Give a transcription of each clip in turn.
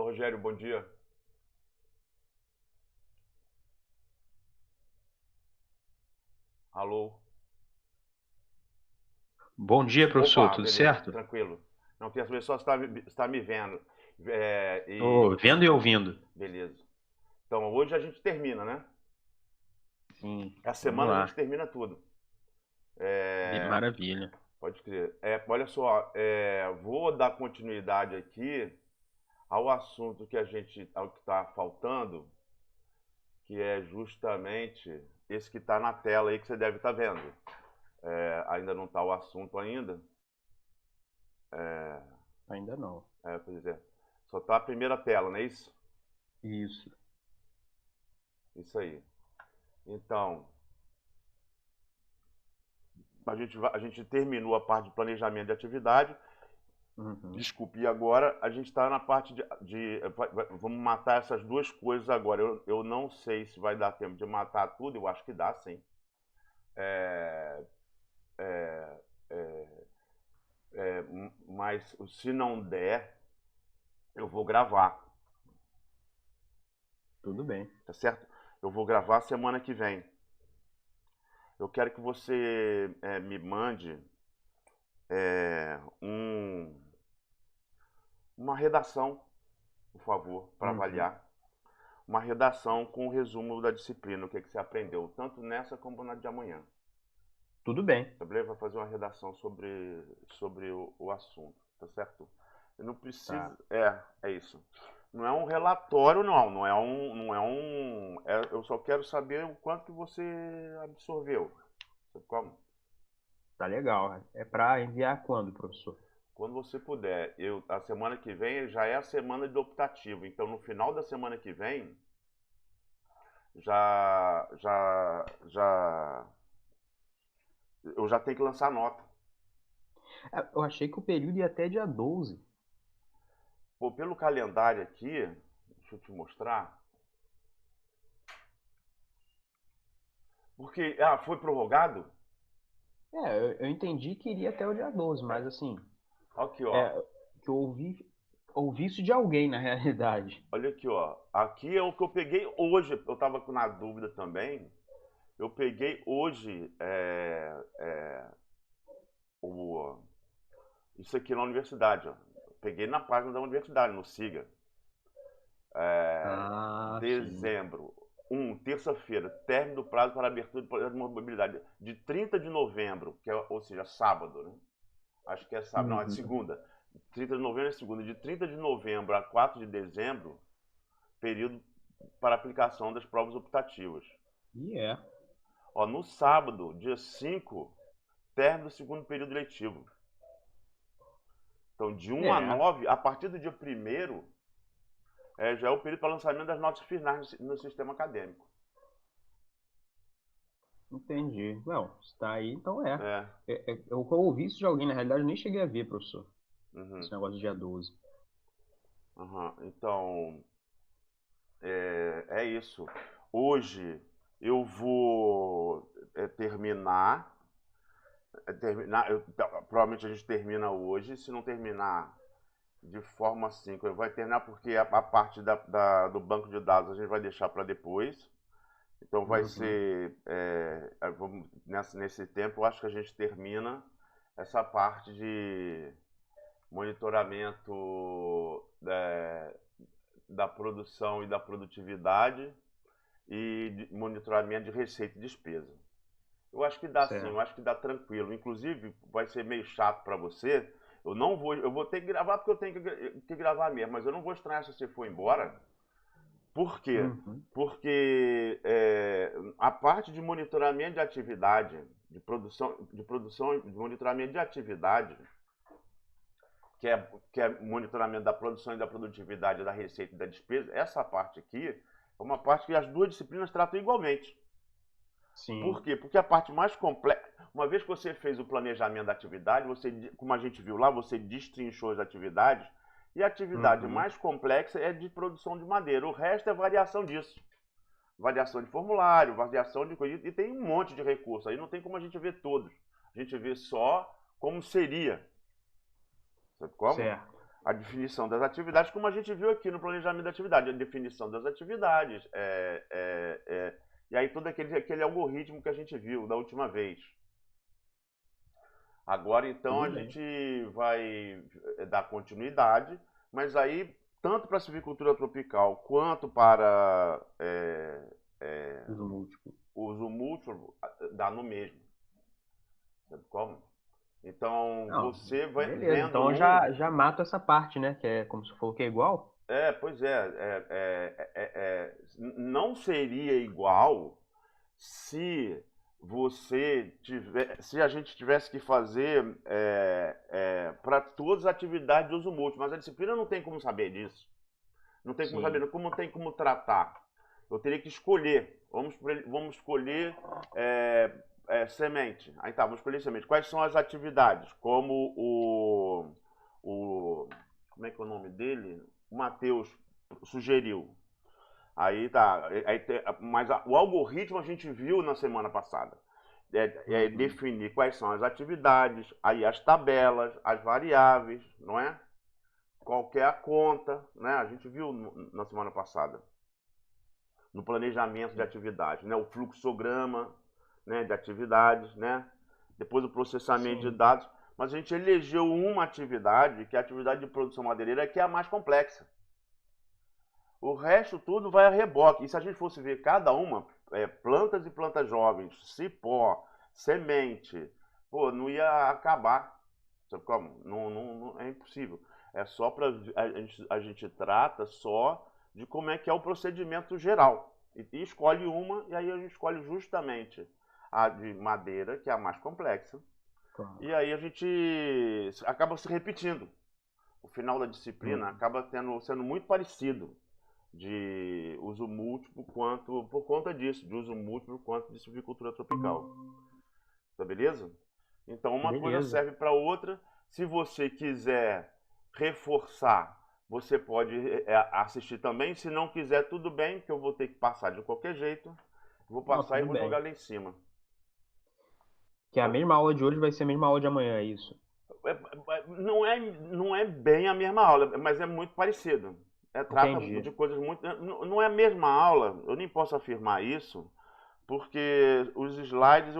Rogério, bom dia. Alô? Bom dia, professor. Opa, Tudo beleza, certo? tranquilo. Não, queria saber só se está me vendo. É, Tô e vendo e ouvindo. beleza. Então, hoje a gente termina, né? Sim, A vamos semana a gente lá. termina tudo. É, Maravilha. pode crer. Olha só, vou dar continuidade aqui ao assunto ao que está faltando, que é justamente esse que está na tela aí que você deve estar vendo. Ainda não está o assunto ainda. Ainda não. Pois é. Só está a primeira tela, não é isso? Isso. Isso aí. Então, a gente terminou a parte de planejamento de atividade. Uhum. Desculpe, e agora a gente está na parte vamos matar essas duas coisas agora. Eu não sei se vai dar tempo de matar tudo, eu acho que dá sim. É, é, é, mas se não der, eu vou gravar, Tudo bem. tá certo? Eu vou gravar semana que vem. Eu quero que você me mande uma redação, por favor, para Uhum. avaliar. Uma redação com o resumo da disciplina, o que, que você aprendeu, tanto nessa como na de amanhã. Tudo bem. Tá bem? Vai fazer uma redação sobre o assunto, tá certo? Eu não preciso. Tá. É isso. Não é um relatório, não. Eu só quero saber o quanto que você absorveu. Sabe como? Tá legal. É para enviar quando, professor? Quando você puder. A semana que vem já é a semana de optativo. Então, no final da semana que vem, já eu já tenho que lançar nota. Eu achei que o período ia até dia 12. Pô, pelo calendário aqui, deixa eu te mostrar. Porque, foi prorrogado? Eu entendi que iria até o dia 12, mas assim, Aqui, ó. é que eu ouvi isso de alguém na realidade. Olha aqui, ó. Aqui é o que eu peguei hoje. Eu tava na dúvida também. Eu peguei hoje o, isso aqui na universidade, ó. Peguei na página da universidade, no SIGA. Ah, sim. Dezembro. Terça-feira, término do prazo para abertura do projeto de mobilidade. De 30 de novembro, ou seja, sábado, né? Acho que é sábado, não, é Uhum. segunda. 30 de novembro é segunda. De 30 de novembro a 4 de dezembro, período para aplicação das provas optativas. E é. Ó, no sábado, dia 5, término do segundo período letivo. Então, de 1 a É. 9, a partir do dia 1º, já é o período para lançamento das notas finais no sistema acadêmico. Entendi. Não, está aí, então é. É, Eu ouvi isso de alguém, na realidade, eu nem cheguei a ver, professor. uhum, Esse negócio do dia 12. uhum. Então, é isso. Hoje eu vou terminar, provavelmente a gente termina hoje. Se não terminar de forma síncrona, vai terminar porque a parte do banco de dados a gente vai deixar para depois. Então vai Uhum. ser, nesse tempo, eu acho que a gente termina essa parte de monitoramento da produção e da produtividade e de monitoramento de receita e despesa. Eu acho que dá sim, eu Certo. acho que dá tranquilo. Inclusive, vai ser meio chato para você. Eu vou ter que gravar porque eu tenho que gravar mesmo, mas eu não vou estranhar se você for embora. Por quê? Uhum. Porque a parte de monitoramento de atividade, de monitoramento de atividade, que é monitoramento da produção e da produtividade, da receita e da despesa, essa parte aqui é uma parte que as duas disciplinas tratam igualmente. Por Sim. quê? Porque a parte mais complexa, uma vez que você fez o planejamento da atividade, você, como a gente viu lá, você destrinchou as atividades, e a atividade Uhum. mais complexa é de produção de madeira. O resto é variação disso. Variação de formulário, variação de coisa, e tem um monte de recursos. Aí não tem como a gente ver todos. A gente vê só como seria. Sabe como? Certo. a definição das atividades, como a gente viu aqui no planejamento da atividade, a definição das atividades, e aí todo aquele algoritmo que a gente viu da última vez. Agora, então, a gente vai dar continuidade, mas aí, tanto para a silvicultura tropical quanto para uso múltiplo, dá no mesmo. Sabe como? Então, Não, você vai beleza. vendo Então eu já mato essa parte, né? Que é como se falou que é igual. Pois não seria igual se se a gente tivesse que fazer para todas as atividades de uso múltiplo, mas a disciplina não tem como saber disso, não tem como saber, não tem como tratar. Eu teria que escolher. Vamos escolher semente. Aí tá, vamos escolher semente. Quais são as atividades? Como como é que é o nome dele? O Matheus sugeriu. Aí tá. Mas o algoritmo a gente viu na semana passada. Definir quais são as atividades, aí as tabelas, as variáveis, não é? Qual que é a conta, né? A gente viu na semana passada. No planejamento de atividades, né? O fluxograma, né, de atividades, né? Depois o processamento de dados. Mas a gente elegeu uma atividade, que é a atividade de produção madeireira, que é a mais complexa. O resto tudo vai a reboque. E se a gente fosse ver cada uma, plantas e plantas jovens, cipó, semente, pô, não ia acabar. Sabe como? Não, é impossível. É só para a gente trata só de como é que é o procedimento geral. E escolhe uma, e aí a gente escolhe justamente a de madeira, que é a mais complexa. Claro. E aí a gente acaba se repetindo. O final da disciplina acaba sendo muito parecido de uso múltiplo por conta disso, de uso múltiplo quanto de silvicultura tropical. Tá beleza? Então uma coisa serve para outra. Se você quiser reforçar, você pode assistir também. Se não quiser, tudo bem, que eu vou ter que passar de qualquer jeito. Vou passar e vou jogar lá em cima. Que a mesma aula de hoje vai ser a mesma aula de amanhã, é isso? Não é bem a mesma aula, mas é muito parecido. Trata de coisas muito... Não é a mesma aula, eu nem posso afirmar isso, porque os slides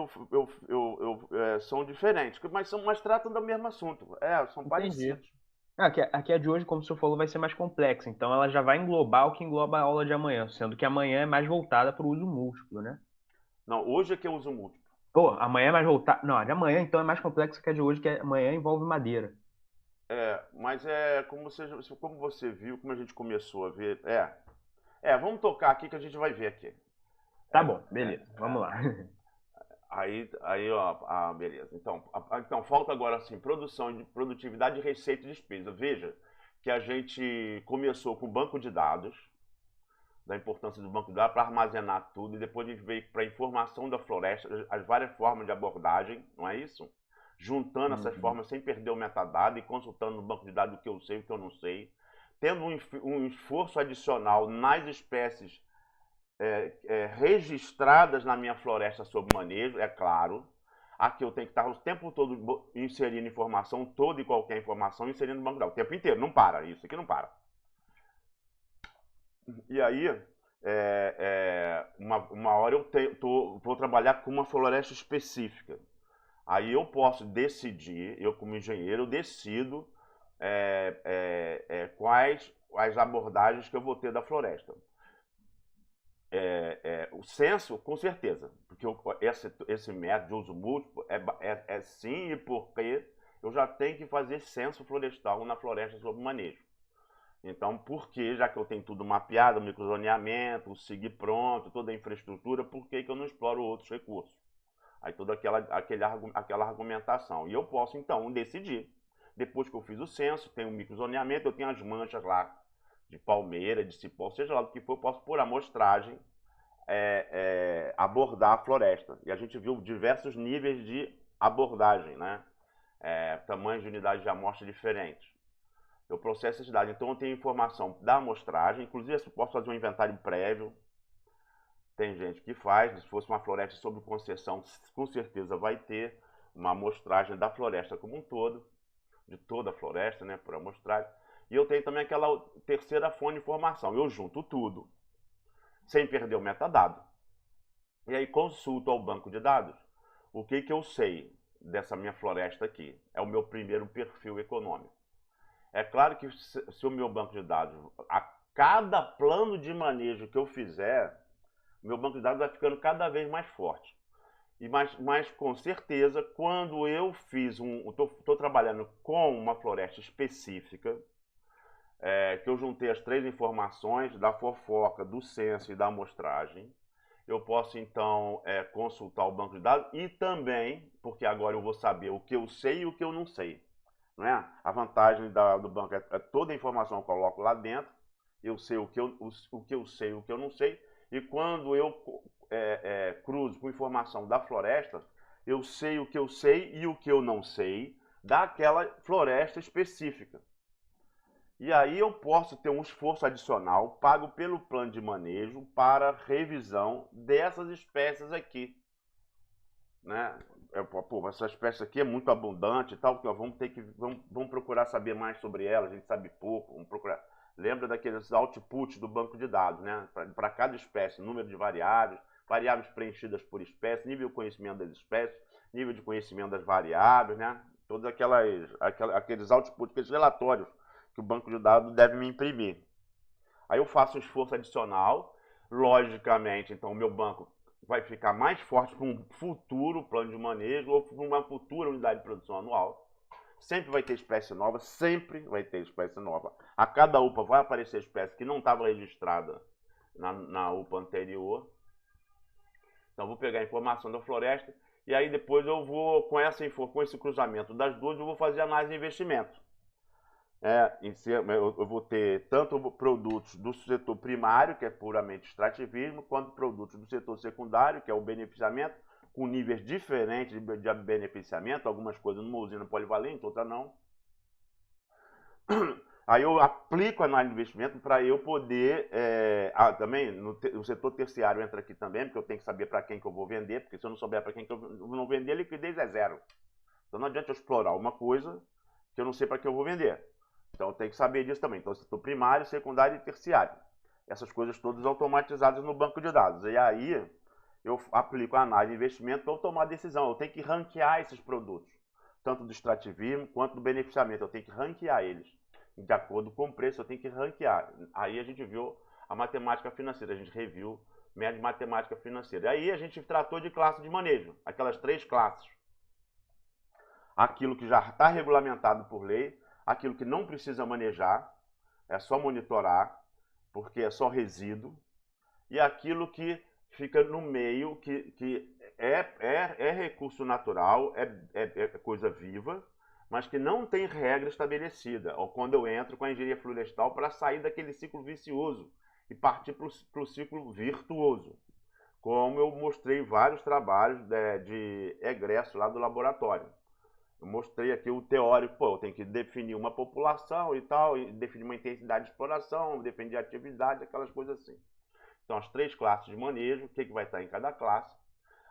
são diferentes, mas tratam do mesmo assunto. São parecidos. Aqui a de hoje, como o senhor falou, vai ser mais complexa. Então ela já vai englobar o que engloba a aula de amanhã, sendo que amanhã é mais voltada para o uso múltiplo, né? Não, hoje é que é uso múltiplo. Pô, amanhã é mais voltada... Não, a de amanhã então é mais complexa que a de hoje, que amanhã envolve madeira. Mas como você viu, como a gente começou a ver... vamos tocar aqui que a gente vai ver aqui. Tá bom, beleza, vamos lá. Aí ó, beleza. Então, falta agora assim, produtividade, receita e despesa. Veja que a gente começou com o banco de dados, da importância do banco de dados para armazenar tudo, e depois a gente veio para a informação da floresta, as várias formas de abordagem, não é isso? Juntando essas formas sem perder o metadado e consultando no banco de dados o que eu sei e o que eu não sei, tendo um esforço adicional nas espécies registradas na minha floresta sob manejo, é claro. Aqui eu tenho que estar o tempo todo inserindo informação, toda e qualquer informação, inserindo no banco de dados, o tempo inteiro, não para, isso aqui não para. E aí, uma hora eu vou trabalhar com uma floresta específica. Aí eu posso decidir, eu como engenheiro, eu decido quais as abordagens que eu vou ter da floresta. O censo, com certeza, porque esse método de uso múltiplo sim, e porque eu já tenho que fazer censo florestal na floresta sob manejo. Então, já que eu tenho tudo mapeado, o microzoneamento, o SIG pronto, toda a infraestrutura, por que eu não exploro outros recursos? Aí toda aquela argumentação. E eu posso, então, decidir. Depois que eu fiz o censo, tem o microzoneamento, eu tenho as manchas lá, de palmeira, de cipó, seja lá do que for, eu posso, por amostragem, abordar a floresta. E a gente viu diversos níveis de abordagem, né? Tamanhos de unidades de amostra diferentes. Eu processo esses dados, então eu tenho informação da amostragem, inclusive eu posso fazer um inventário prévio. Tem gente que faz, se fosse uma floresta sob concessão, com certeza vai ter uma amostragem da floresta como um todo, de toda a floresta, né, por amostragem. E eu tenho também aquela terceira fonte de informação. Eu junto tudo, sem perder o metadado. E aí consulto ao banco de dados o que eu sei dessa minha floresta aqui. É o meu primeiro perfil econômico. É claro que se o meu banco de dados, a cada plano de manejo que eu fizer, o meu banco de dados vai ficando cada vez mais forte. Mas com certeza, quando eu fiz estou trabalhando com uma floresta específica, que eu juntei as 3 informações da fofoca, do censo e da amostragem, eu posso então consultar o banco de dados e também, porque agora eu vou saber o que eu sei e o que eu não sei. Não é? A vantagem do banco é toda a informação que eu coloco lá dentro, eu sei o que eu sei e o que eu não sei, e quando eu cruzo com informação da floresta, eu sei o que eu sei e o que eu não sei daquela floresta específica. E aí eu posso ter um esforço adicional pago pelo plano de manejo para revisão dessas espécies aqui. Né? Pô, essa espécie aqui é muito abundante e tal, vamos procurar saber mais sobre ela, a gente sabe pouco, vamos procurar. Lembra daqueles outputs do banco de dados, né? Para cada espécie, número de variáveis, variáveis preenchidas por espécie, nível de conhecimento das espécies, nível de conhecimento das variáveis, né? Todos aqueles outputs, aqueles relatórios que o banco de dados deve me imprimir. Aí eu faço um esforço adicional, logicamente, então o meu banco vai ficar mais forte para um futuro plano de manejo ou para uma futura unidade de produção anual. Sempre vai ter espécie nova, sempre vai ter espécie nova. A cada UPA vai aparecer espécie que não estava registrada na UPA anterior. Então eu vou pegar a informação da floresta e aí depois eu vou, com esse cruzamento das duas, eu vou fazer análise de investimento. Eu vou ter tanto produtos do setor primário, que é puramente extrativismo, quanto produtos do setor secundário, que é o beneficiamento, com níveis diferentes de beneficiamento, algumas coisas numa usina polivalente, outras não. Aí eu aplico a análise de investimento para eu poder, também no setor terciário entra aqui também, porque eu tenho que saber para quem que eu vou vender, porque se eu não souber para quem que eu não vender, a liquidez é zero. Então não adianta eu explorar uma coisa que eu não sei para que eu vou vender. Então tem que saber disso também. Então, setor primário, secundário e terciário. Essas coisas todas automatizadas no banco de dados. E aí eu aplico a análise de investimento para eu tomar decisão. Eu tenho que ranquear esses produtos, tanto do extrativismo quanto do beneficiamento. Eu tenho que ranquear eles. De acordo com o preço, eu tenho que ranquear. Aí a gente viu a matemática financeira, a gente reviu média de matemática financeira. Aí a gente tratou de classe de manejo, aquelas 3 classes. Aquilo que já está regulamentado por lei, aquilo que não precisa manejar, é só monitorar, porque é só resíduo, e aquilo que fica no meio, que é recurso natural, é coisa viva, mas que não tem regra estabelecida, ou quando eu entro com a engenharia florestal para sair daquele ciclo vicioso e partir para o ciclo virtuoso, como eu mostrei vários trabalhos de egresso lá do laboratório. Eu mostrei aqui o teórico, eu tenho que definir uma população e tal, e definir uma intensidade de exploração, definir atividade, aquelas coisas assim. Então, as 3 classes de manejo, o que vai estar em cada classe.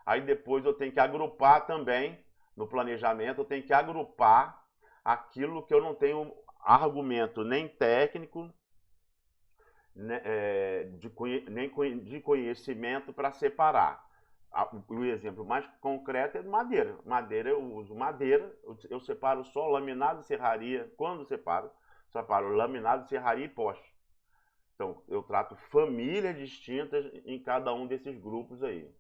Aí depois eu tenho que agrupar também, no planejamento, eu tenho que agrupar aquilo que eu não tenho argumento nem técnico, nem de conhecimento para separar. O exemplo mais concreto é de madeira. Madeira, eu uso madeira, eu separo só laminado, serraria. Quando separo laminado, serraria e poste. Então, eu trato famílias distintas em cada um desses grupos aí.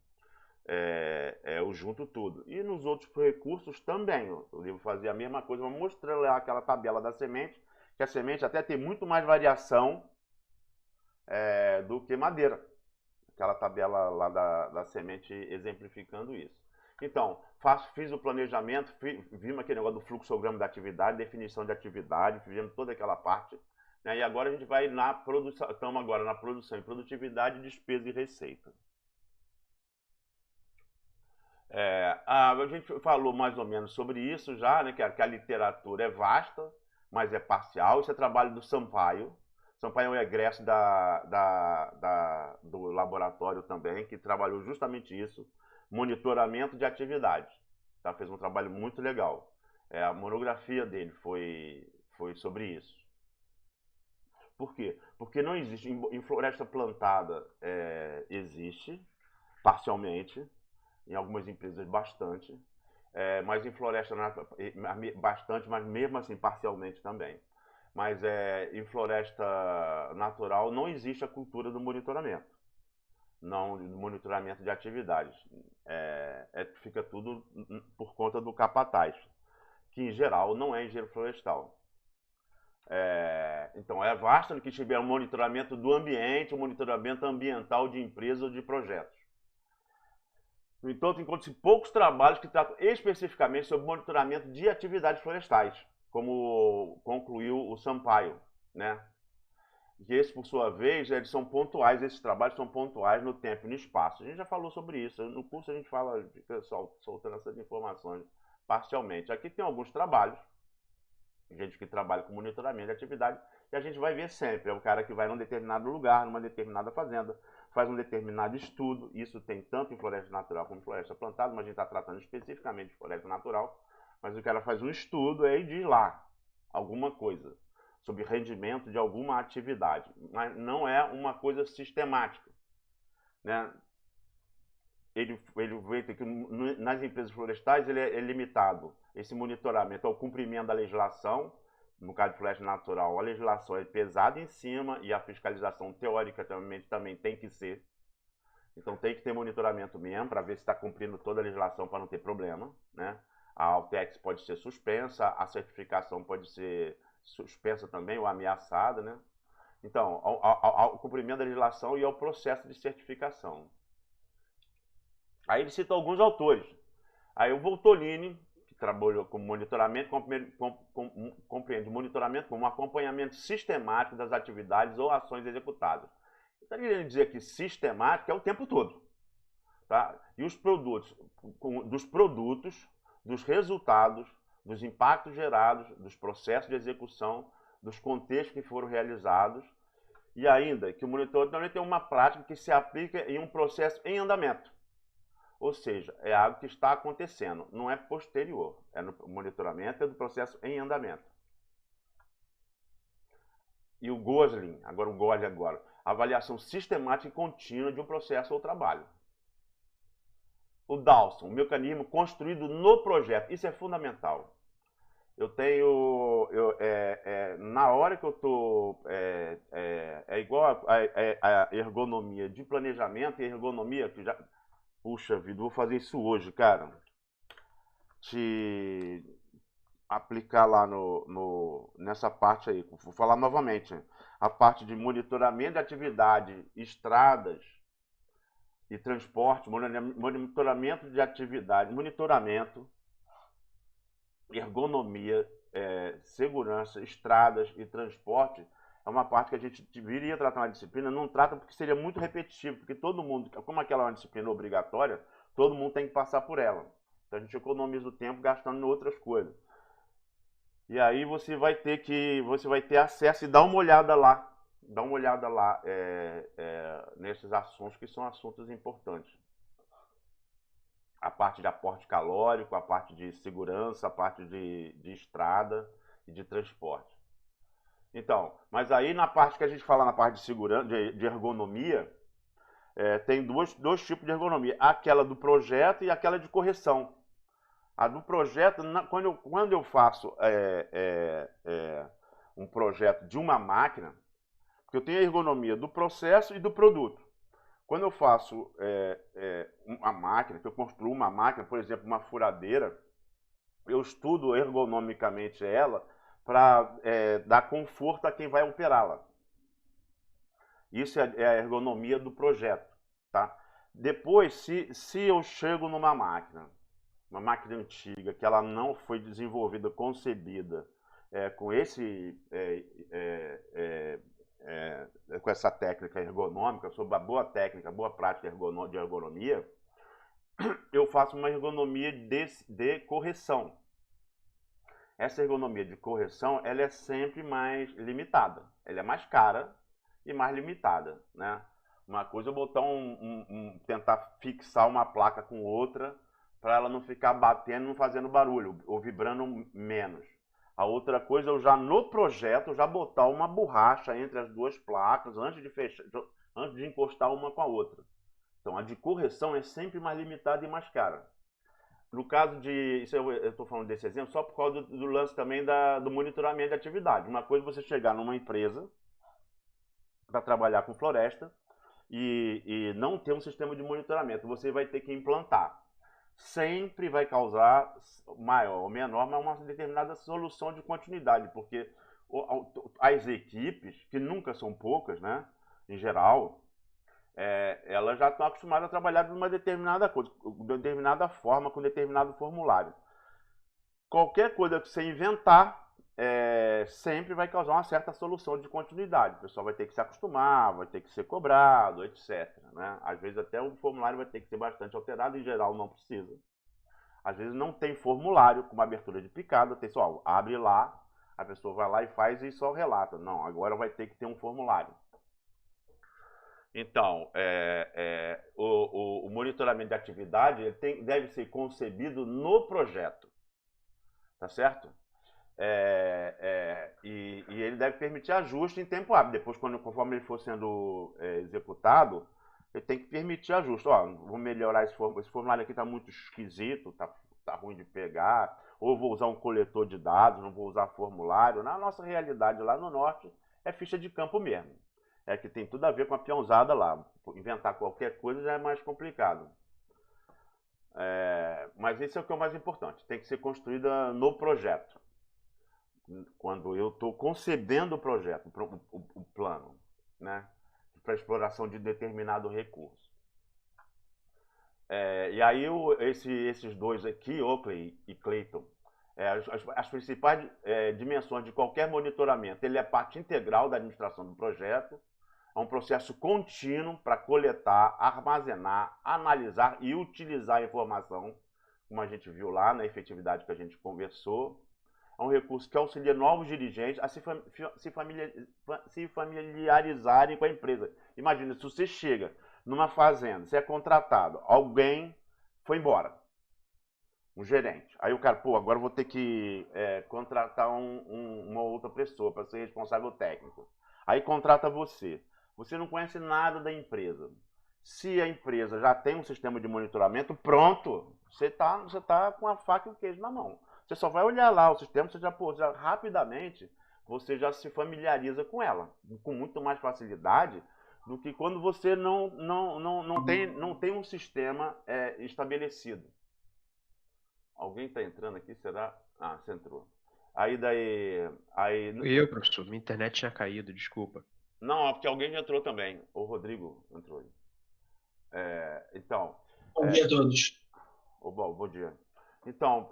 Eu junto tudo. E nos outros recursos também. O livro fazia a mesma coisa, mas mostrando lá aquela tabela da semente, que a semente até tem muito mais variação do que madeira. Aquela tabela lá da semente exemplificando isso. Então, fiz o planejamento, vimos aquele negócio do fluxograma da atividade, definição de atividade, fizemos toda aquela parte, né? E agora a gente vai na produção, estamos agora na produção e produtividade, despesa e receita. A gente falou mais ou menos sobre isso já, né? Que a literatura é vasta, mas é parcial. Isso é trabalho do Sampaio. Sampaio é um egresso do laboratório também, que trabalhou justamente isso, monitoramento de atividade. Tá? Fez um trabalho muito legal. A monografia dele foi sobre isso. Por quê? Porque não existe, em floresta plantada existe, parcialmente, em algumas empresas bastante, mas em floresta bastante, mas mesmo assim parcialmente também. Mas em floresta natural não existe a cultura do monitoramento, não do monitoramento de atividades. Fica tudo por conta do capataz, que em geral não é engenheiro florestal. Então é vasto que tiver um monitoramento do ambiente, um monitoramento ambiental de empresas ou de projetos. No entanto, encontram-se poucos trabalhos que tratam especificamente sobre monitoramento de atividades florestais, como concluiu o Sampaio, né? E esses, por sua vez, eles são pontuais, esses trabalhos são pontuais no tempo e no espaço. A gente já falou sobre isso, no curso a gente fala, fica soltando essas informações parcialmente. Aqui tem alguns trabalhos, gente que trabalha com monitoramento de atividade, e a gente vai ver sempre, é o cara que vai num determinado lugar, numa determinada fazenda, faz um determinado estudo, isso tem tanto em floresta natural como em floresta plantada, mas a gente está tratando especificamente de floresta natural, mas o cara faz um estudo e diz lá alguma coisa sobre rendimento de alguma atividade, mas não é uma coisa sistemática, né? Ele vê que nas empresas florestais ele é limitado, esse monitoramento ao cumprimento da legislação. No caso de floresta natural, a legislação é pesada em cima e a fiscalização teoricamente também tem que ser. Então tem que ter monitoramento mesmo para ver se está cumprindo toda a legislação para não ter problema, né? A Altex pode ser suspensa, a certificação pode ser suspensa também ou ameaçada, né? Então, ao cumprimento da legislação e ao processo de certificação. Aí ele cita alguns autores. Aí o Voltolini, que trabalhou com monitoramento, compreende monitoramento como um acompanhamento sistemático das atividades ou ações executadas. Está querendo dizer que sistemático é o tempo todo. Tá? E os produtos, dos resultados, dos impactos gerados, dos processos de execução, dos contextos que foram realizados, e ainda que o monitoramento tem uma prática que se aplica em um processo em andamento. Ou seja, é algo que está acontecendo, não é posterior. O monitoramento é do processo em andamento. E o Gosling, avaliação sistemática e contínua de um processo ou trabalho. O Dawson, um mecanismo construído no projeto. Isso é fundamental. Eu tenho, na hora que eu estou, igual a ergonomia de planejamento e ergonomia que já... Puxa vida, vou fazer isso hoje, cara. Te aplicar lá nessa parte aí. Vou falar novamente. A parte de monitoramento de atividade, estradas e transporte, monitoramento de atividade, monitoramento, ergonomia, segurança, estradas e transporte. É uma parte que a gente deveria tratar na disciplina, não trata porque seria muito repetitivo, porque todo mundo, como aquela é uma disciplina obrigatória, todo mundo tem que passar por ela. Então a gente economiza o tempo gastando em outras coisas. E aí você vai ter acesso e dar uma olhada lá, nesses assuntos que são assuntos importantes. A parte de aporte calórico, a parte de segurança, a parte de estrada e de transporte. Então, mas aí na parte que a gente fala, na parte de segurança, de ergonomia, tem dois tipos de ergonomia. Aquela do projeto e aquela de correção. A do projeto, quando eu faço um projeto de uma máquina, porque eu tenho a ergonomia do processo e do produto. Quando eu faço uma máquina, que eu construo uma máquina, por exemplo, uma furadeira, eu estudo ergonomicamente ela, para dar conforto a quem vai operá-la. Isso é a ergonomia do projeto. Tá? Depois, se eu chego numa máquina, uma máquina antiga, que ela não foi desenvolvida, concebida com com essa técnica ergonômica, sobre a boa técnica, boa prática de ergonomia, eu faço uma ergonomia de correção. Essa ergonomia de correção, ela é sempre mais limitada. Ela é mais cara e mais limitada, né? Uma coisa é botar tentar fixar uma placa com outra para ela não ficar batendo, não fazendo barulho ou vibrando menos. A outra coisa é eu já no projeto já botar uma borracha entre as duas placas antes de fechar, antes de encostar uma com a outra. Então a de correção é sempre mais limitada e mais cara. No caso de, isso eu estou falando desse exemplo só por causa do lance também do monitoramento de atividade. Uma coisa é você chegar numa empresa para trabalhar com floresta e não ter um sistema de monitoramento. Você vai ter que implantar. Sempre vai causar maior ou menor, mas uma determinada solução de continuidade, porque as equipes, que nunca são poucas, né, em geral, elas já estão acostumadas a trabalhar de uma determinada coisa, de determinada forma, com determinado formulário. Qualquer coisa que você inventar, sempre vai causar uma certa solução de continuidade. O pessoal vai ter que se acostumar, vai ter que ser cobrado, etc. Né? Às vezes até o formulário vai ter que ser bastante alterado, em geral não precisa. Às vezes não tem formulário com uma abertura de picada, tem só, abre lá, a pessoa vai lá e faz e só relata. Não, agora vai ter que ter um formulário. Então, o monitoramento de atividade deve ser concebido no projeto, tá certo? E ele deve permitir ajuste em tempo hábil. Depois, conforme ele for sendo executado, ele tem que permitir ajuste. Ó, vou melhorar esse formulário aqui, está muito esquisito, tá ruim de pegar, ou vou usar um coletor de dados, não vou usar formulário. Na nossa realidade lá no norte, é ficha de campo mesmo. É que tem tudo a ver com a peãozada lá. Inventar qualquer coisa já é mais complicado. Mas esse é o que é o mais importante. Tem que ser construída no projeto. Quando eu estou concebendo o projeto, o plano, né, para exploração de determinado recurso. E aí esses dois aqui, Oakley e Clayton, as principais dimensões de qualquer monitoramento, ele é parte integral da administração do projeto, é um processo contínuo para coletar, armazenar, analisar e utilizar a informação, como a gente viu lá na efetividade que a gente conversou. É um recurso que auxilia novos dirigentes a se familiarizarem com a empresa. Imagina, se você chega numa fazenda, você é contratado, alguém foi embora, um gerente. Aí o cara, pô, agora eu vou ter que contratar uma outra pessoa para ser responsável técnico. Aí contrata você. Você não conhece nada da empresa. Se a empresa já tem um sistema de monitoramento, pronto, você tá com a faca e o queijo na mão. Você só vai olhar lá o sistema, você já rapidamente você já se familiariza com ela, com muito mais facilidade do que quando você não tem um sistema estabelecido. Alguém está entrando aqui, será? Ah, você entrou. Eu, professor, minha internet tinha caído, desculpa. Não, porque alguém já entrou também. O Rodrigo entrou aí. Então. Bom dia a todos. Bom dia. Então,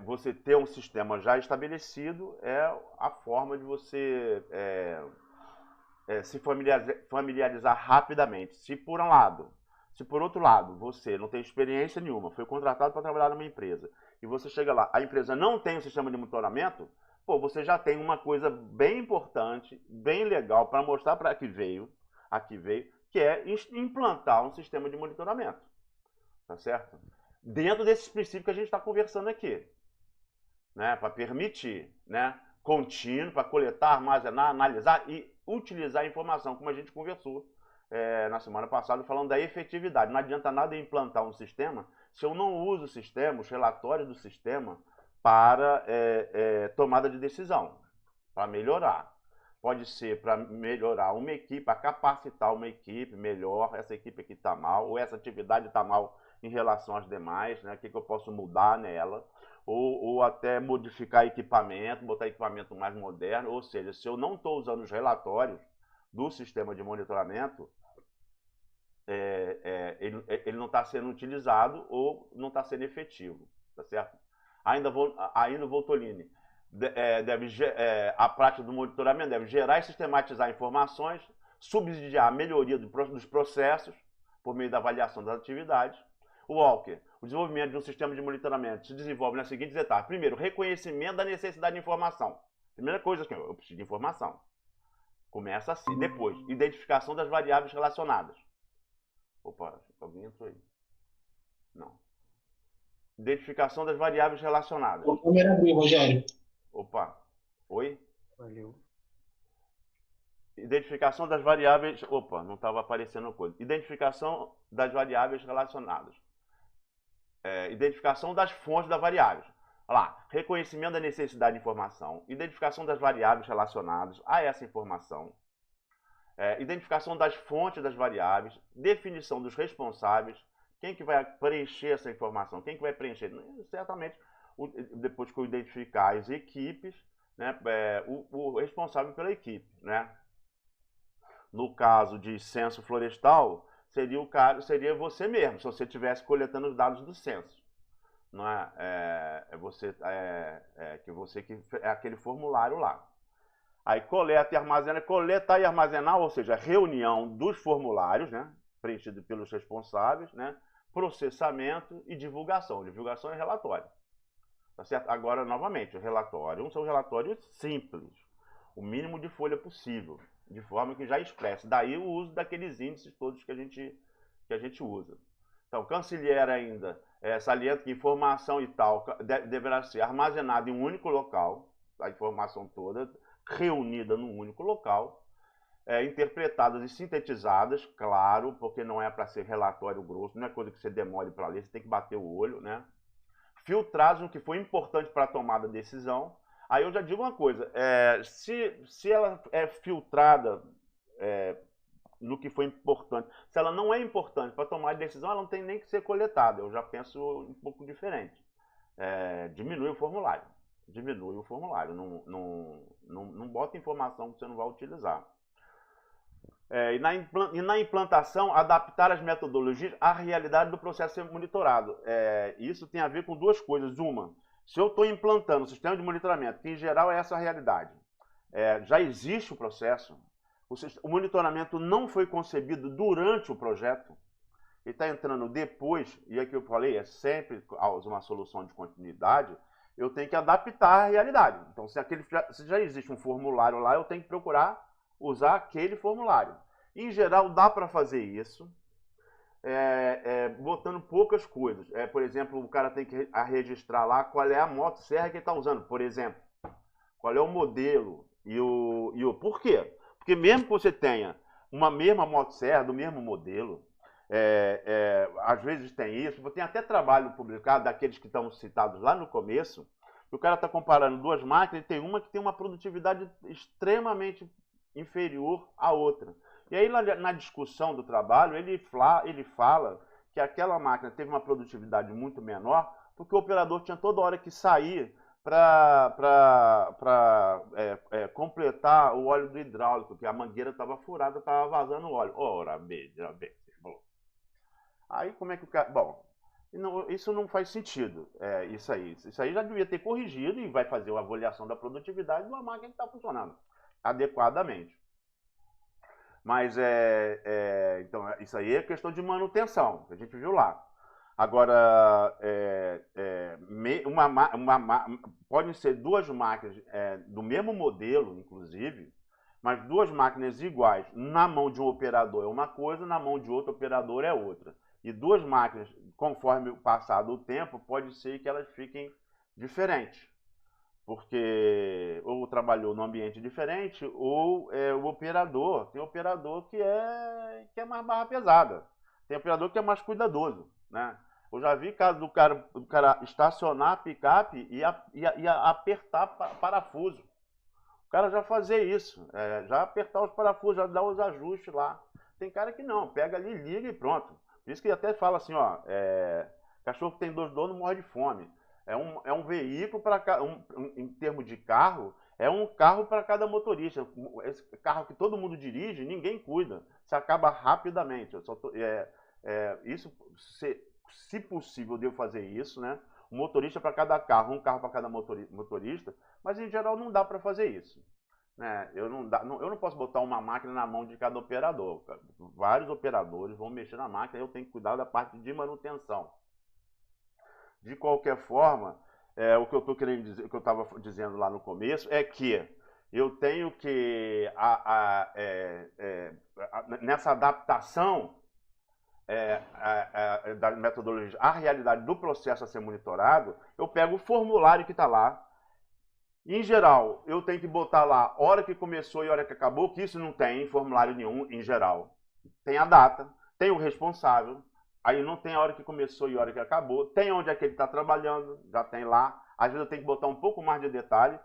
você ter um sistema já estabelecido é a forma de você se familiarizar rapidamente. Se por outro lado, você não tem experiência nenhuma, foi contratado para trabalhar numa empresa, e você chega lá, a empresa não tem um sistema de monitoramento, pô, você já tem uma coisa bem importante, bem legal para mostrar para aqui veio, que é implantar um sistema de monitoramento. Tá certo? Dentro desses princípios que a gente está conversando aqui, né, para permitir, né, contínuo, para coletar, armazenar, analisar e utilizar a informação, como a gente conversou na semana passada, falando da efetividade. Não adianta nada eu implantar um sistema se eu não uso o sistema, os relatórios do sistema, para tomada de decisão, para melhorar. Pode ser para melhorar uma equipe, para capacitar uma equipe melhor, essa equipe aqui está mal, ou essa atividade está mal em relação às demais, né? O que eu posso mudar nela, ou até modificar equipamento, botar equipamento mais moderno, ou seja, se eu não estou usando os relatórios do sistema de monitoramento, ele não está sendo utilizado ou não está sendo efetivo, tá certo? Ainda Voltolini, a prática do monitoramento deve gerar e sistematizar informações, subsidiar a melhoria dos processos por meio da avaliação das atividades. O Walker, o desenvolvimento de um sistema de monitoramento se desenvolve nas seguintes etapas. Primeiro, reconhecimento da necessidade de informação. Primeira coisa, assim, eu preciso de informação. Começa assim. Depois, identificação das variáveis relacionadas. Opa, alguém entrou aí. Não. Identificação das variáveis relacionadas. A câmera abriu, Rogério. Opa, oi? Valeu. Identificação das variáveis... Opa, não estava aparecendo coisa. Identificação das variáveis relacionadas. Identificação das fontes das variáveis. Olha lá, reconhecimento da necessidade de informação, identificação das variáveis relacionadas a essa informação, identificação das fontes das variáveis, definição dos responsáveis, quem que vai preencher essa informação, quem que vai preencher? Certamente, depois que eu identificar as equipes, né, o responsável pela equipe, né? No caso de censo florestal, seria você mesmo, se você estivesse coletando os dados do censo. Não é? É aquele formulário lá. Aí coleta e armazena, coletar e armazenar, ou seja, reunião dos formulários, né, preenchidos pelos responsáveis, né, processamento e divulgação. Divulgação é relatório. Tá certo? Agora, novamente, o relatório são relatórios simples, o mínimo de folha possível, de forma que já expresse. Daí o uso daqueles índices todos que a gente usa. Então, canciller ainda salienta que informação e tal deverá ser armazenada em um único local, a informação toda reunida num único local, interpretadas e sintetizadas, claro, porque não é para ser relatório grosso, não é coisa que você demore para ler, você tem que bater o olho, né? Filtrados no que foi importante para a tomada de decisão. Aí eu já digo uma coisa, se ela é filtrada no que foi importante, se ela não é importante para tomar decisão, ela não tem nem que ser coletada. Eu já penso um pouco diferente. Diminui o formulário. Diminui o formulário. Não bota informação que você não vai utilizar. E na implantação, adaptar as metodologias à realidade do processo ser monitorado. Isso tem a ver com duas coisas. Uma, se eu estou implantando um sistema de monitoramento, que em geral é essa a realidade, já existe o processo, o monitoramento não foi concebido durante o projeto, ele está entrando depois, e aqui eu falei, é sempre uma solução de continuidade, eu tenho que adaptar a realidade. Então, se já existe um formulário lá, eu tenho que procurar usar aquele formulário. Em geral, dá para fazer isso, botando poucas coisas. Por exemplo, o cara tem que registrar lá qual é a motosserra que ele está usando, por exemplo. Qual é o modelo e o por quê? Porque mesmo que você tenha uma mesma motosserra, do mesmo modelo, às vezes tem isso, tem até trabalho publicado daqueles que estão citados lá no começo, o cara está comparando duas máquinas e tem uma que tem uma produtividade extremamente inferior à outra. E aí na discussão do trabalho, ele fala que aquela máquina teve uma produtividade muito menor, porque o operador tinha toda hora que sair para completar o óleo do hidráulico, que a mangueira estava furada, estava vazando óleo. Ora, veja bem. Aí como é que o cara... Bom, isso não faz sentido, isso aí. Isso aí já devia ter corrigido e vai fazer uma avaliação da produtividade de uma máquina que está funcionando adequadamente. Mas, então, isso aí é questão de manutenção, que a gente viu lá. Agora, podem ser duas máquinas do mesmo modelo, inclusive, mas duas máquinas iguais, na mão de um operador é uma coisa, na mão de outro operador é outra. E duas máquinas, conforme o passar do tempo, pode ser que elas fiquem diferentes. Porque ou trabalhou num ambiente diferente, ou o operador, tem operador que é mais barra pesada. Tem operador que é mais cuidadoso, né? Eu já vi caso do cara estacionar a picape e apertar parafuso. O cara já fazer isso, já apertar os parafusos, já dar os ajustes lá. Tem cara que não, pega ali, liga e pronto. Por isso que até fala assim, ó, cachorro que tem dois donos morre de fome. É um veículo para em termos de carro, é um carro para cada motorista. Esse carro que todo mundo dirige, ninguém cuida. Se acaba rapidamente. Isso, se possível, eu devo fazer isso, né? Um motorista para cada carro, um carro para cada motorista, mas em geral não dá para fazer isso. Né? Eu não posso botar uma máquina na mão de cada operador. Vários operadores vão mexer na máquina, eu tenho que cuidar da parte de manutenção. De qualquer forma, o que eu estou querendo dizer, o que eu estava dizendo lá no começo, é que eu tenho que, nessa adaptação, da metodologia, a realidade do processo a ser monitorado, eu pego o formulário que está lá. Em geral, eu tenho que botar lá hora que começou e hora que acabou, que isso não tem em formulário nenhum, em geral. Tem a data, tem o responsável, aí não tem a hora que começou e a hora que acabou, tem onde é que ele está trabalhando, já tem lá. Às vezes eu tenho que botar um pouco mais de detalhe.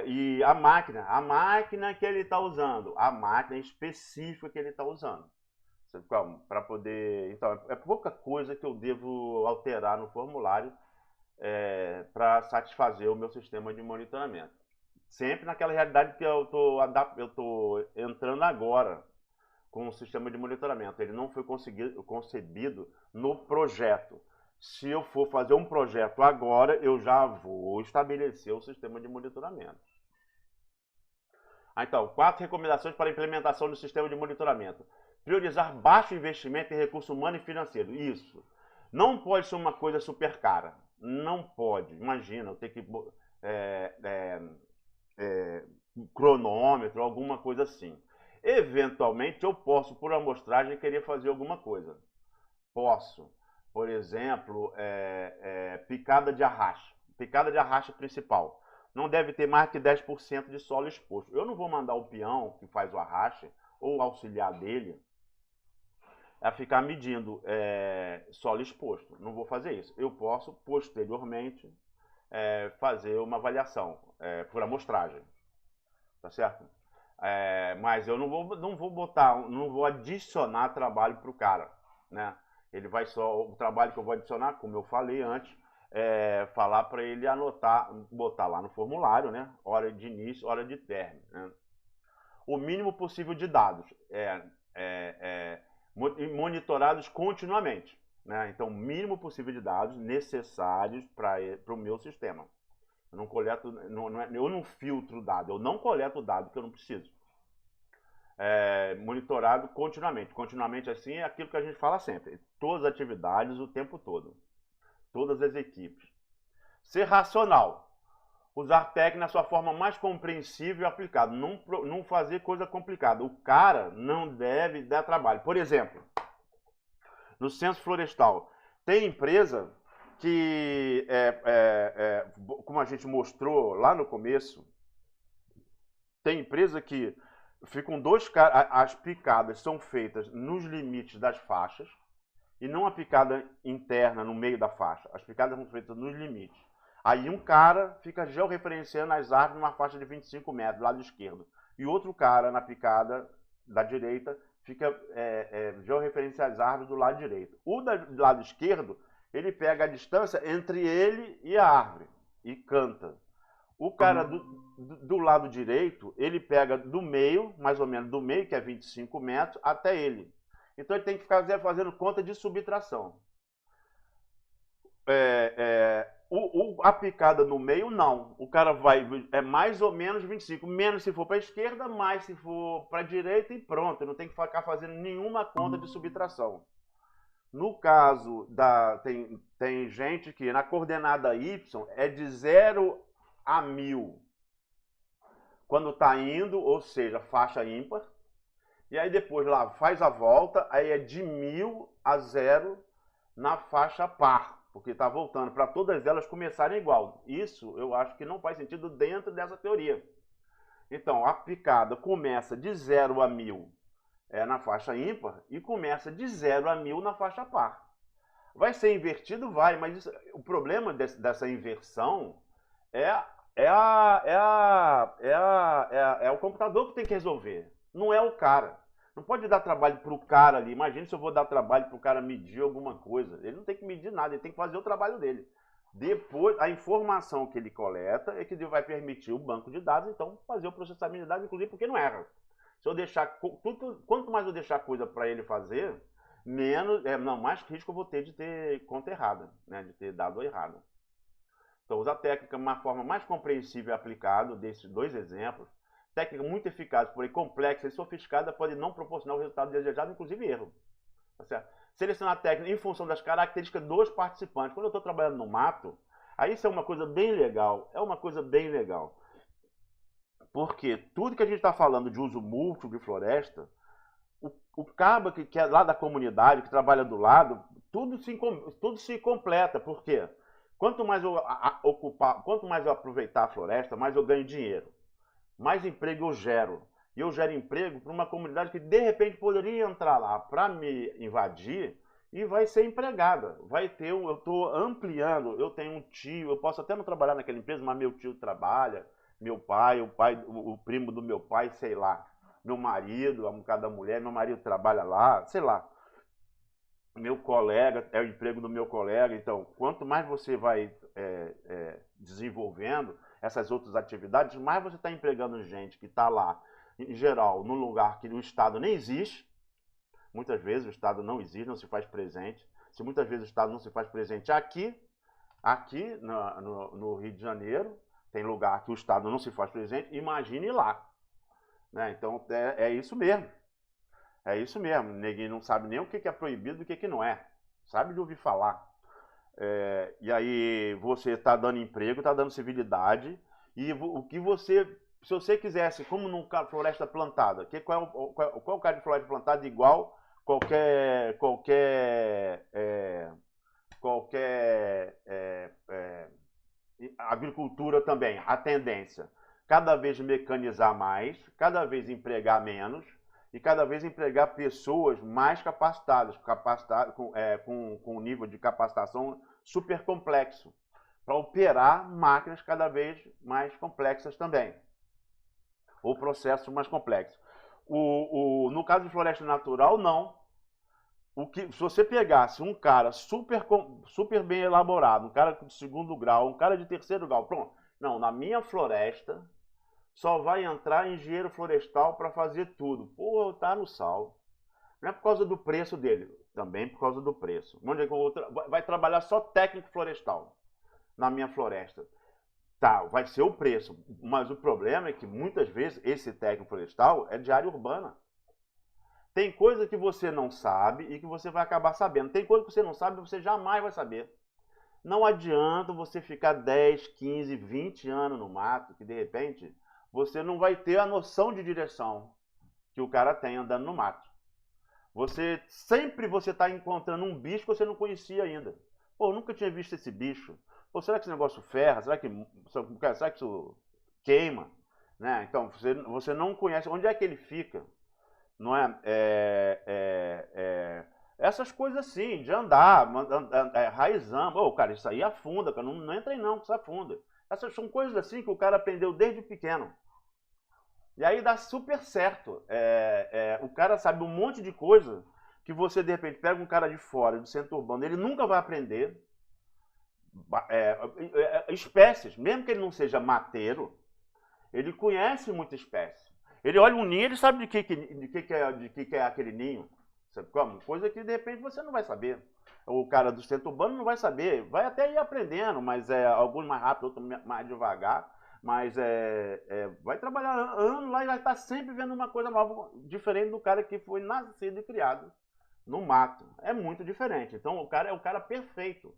E a máquina que ele está usando, a máquina específica que ele está usando. Para poder. Então, é pouca coisa que eu devo alterar no formulário para satisfazer o meu sistema de monitoramento. Sempre naquela realidade que eu estou entrando agora com o sistema de monitoramento. Ele não foi concebido no projeto. Se eu for fazer um projeto agora, eu já vou estabelecer o sistema de monitoramento. Então, 4 recomendações para a implementação do sistema de monitoramento. Priorizar baixo investimento em recurso humano e financeiro. Isso. Não pode ser uma coisa super cara. Não pode. Imagina, eu ter que cronômetro, alguma coisa assim. Eventualmente, eu posso, por amostragem, querer fazer alguma coisa. Posso. Por exemplo, picada de arraste. Picada de arraste principal. Não deve ter mais que 10% de solo exposto. Eu não vou mandar o peão que faz o arraste, ou o auxiliar dele, a ficar medindo solo exposto. Não vou fazer isso. Eu posso, posteriormente, fazer uma avaliação por amostragem. Tá certo? Mas eu não vou adicionar trabalho para o cara, né? Ele vai só, o trabalho que eu vou adicionar, como eu falei antes, falar para ele anotar, botar lá no formulário, né? Hora de início, hora de término. Né? O mínimo possível de dados, monitorados continuamente. Né? Então, o mínimo possível de dados necessários para o meu sistema. Eu não coleto, eu não filtro dado, eu não coleto dado que eu não preciso. Monitorado continuamente. Continuamente assim é aquilo que a gente fala sempre. Todas as atividades o tempo todo. Todas as equipes. Ser racional. Usar técnica na sua forma mais compreensível e aplicada. Não fazer coisa complicada. O cara não deve dar trabalho. Por exemplo, no censo florestal, tem empresa que, como a gente mostrou lá no começo, tem empresa que ficam as picadas são feitas nos limites das faixas e não a picada interna no meio da faixa. As picadas são feitas nos limites. Aí um cara fica georreferenciando as árvores numa faixa de 25 metros do lado esquerdo. E outro cara na picada da direita fica georreferenciando as árvores do lado direito. O do lado esquerdo, ele pega a distância entre ele e a árvore e canta. O cara do lado direito, ele pega do meio, mais ou menos do meio, que é 25 metros, até ele. Então ele tem que ficar fazendo conta de subtração. A picada no meio, não. O cara vai, mais ou menos 25. Menos se for para a esquerda, mais se for para a direita e pronto. Não tem que ficar fazendo nenhuma conta de subtração. No caso, tem gente que na coordenada Y é de 0 a 1000. Quando está indo, ou seja, faixa ímpar. E aí depois lá faz a volta, aí é de 1000 a 0 na faixa par. Porque está voltando para todas elas começarem igual. Isso eu acho que não faz sentido dentro dessa teoria. Então, a picada começa de 0 a 1000 na faixa ímpar e começa de 0 a 1000 na faixa par. Vai ser invertido? Vai, mas o problema dessa inversão é o computador que tem que resolver, não é o cara. Não pode dar trabalho para o cara ali. Imagina se eu vou dar trabalho para o cara medir alguma coisa. Ele não tem que medir nada, ele tem que fazer o trabalho dele. Depois, a informação que ele coleta é que vai permitir o banco de dados, então, fazer o processamento de dados, inclusive porque não erra. Se eu deixar, quanto mais eu deixar coisa para ele fazer, mais risco eu vou ter de ter conta errada, né, de ter dado errado. Então, usar técnica de uma forma mais compreensível e aplicada, desses 2 exemplos. Técnica muito eficaz, porém complexa e sofisticada, pode não proporcionar o resultado desejado, inclusive erro. Tá certo? Selecionar a técnica em função das características dos participantes. Quando eu estou trabalhando no mato, aí isso é uma coisa bem legal. É uma coisa bem legal. Porque tudo que a gente está falando de uso múltiplo de floresta, o cabo que é lá da comunidade, que trabalha do lado, tudo se completa. Por quê? Quanto mais eu ocupar, quanto mais eu aproveitar a floresta, mais eu ganho dinheiro, mais emprego eu gero. E eu gero emprego para uma comunidade que de repente poderia entrar lá para me invadir e vai ser empregada. Vai ter, eu estou ampliando, eu tenho um tio, eu posso até não trabalhar naquela empresa, mas meu tio trabalha, meu pai, o primo do meu pai, sei lá, meu marido, a mucada da mulher, meu marido trabalha lá, sei lá. Meu colega, é o emprego do meu colega. Então, quanto mais você vai desenvolvendo essas outras atividades, mais você está empregando gente que está lá, em geral, num lugar que o Estado nem existe. Muitas vezes o Estado não existe, não se faz presente. Se muitas vezes o Estado não se faz presente aqui no Rio de Janeiro, tem lugar que o Estado não se faz presente, imagine lá. Né? Então, é isso mesmo. É isso mesmo, ninguém não sabe nem o que é proibido e o que não é. Sabe de ouvir falar. E aí você está dando emprego, está dando civilidade, e o que você, se você quisesse, como numa floresta plantada, qual é o caso de floresta plantada igual qualquer agricultura também, a tendência, cada vez mecanizar mais, cada vez empregar menos, e cada vez empregar pessoas mais capacitadas, com um nível de capacitação super complexo, para operar máquinas cada vez mais complexas também, ou processos mais complexos. No caso de floresta natural, não. Se você pegasse um cara super bem elaborado, um cara de segundo grau, um cara de terceiro grau, pronto. Não, na minha floresta só vai entrar engenheiro florestal para fazer tudo. Pô, tá no sal. Não é por causa do preço dele, também por causa do preço. Vai trabalhar só técnico florestal na minha floresta. Tá, vai ser o preço. Mas o problema é que muitas vezes esse técnico florestal é de área urbana. Tem coisa que você não sabe e que você vai acabar sabendo. Tem coisa que você não sabe e você jamais vai saber. Não adianta você ficar 10, 15, 20 anos no mato, que de repente você não vai ter a noção de direção que o cara tem andando no mato. Sempre você está encontrando um bicho que você não conhecia ainda. Pô, eu nunca tinha visto esse bicho. Pô, será que esse negócio ferra? Será que isso queima? Né? Então, você não conhece. Onde é que ele fica? Não é? Essas coisas assim, de andar, raizando. Ô, cara, isso aí afunda, cara. Não entra aí não, que isso afunda. Essas são coisas assim que o cara aprendeu desde pequeno. E aí dá super certo. O cara sabe um monte de coisa que você, de repente, pega um cara de fora, do centro urbano, ele nunca vai aprender. Espécies, mesmo que ele não seja mateiro, ele conhece muita espécie. Ele olha um ninho, ele sabe de que é aquele ninho. Sabe como? Coisa que, de repente, você não vai saber. O cara do centro urbano não vai saber. Vai até ir aprendendo, mas alguns mais rápido, outros mais devagar. Mas vai trabalhar anos lá e vai estar sempre vendo uma coisa nova, diferente do cara que foi nascido e criado no mato. É muito diferente. Então, o cara é o cara perfeito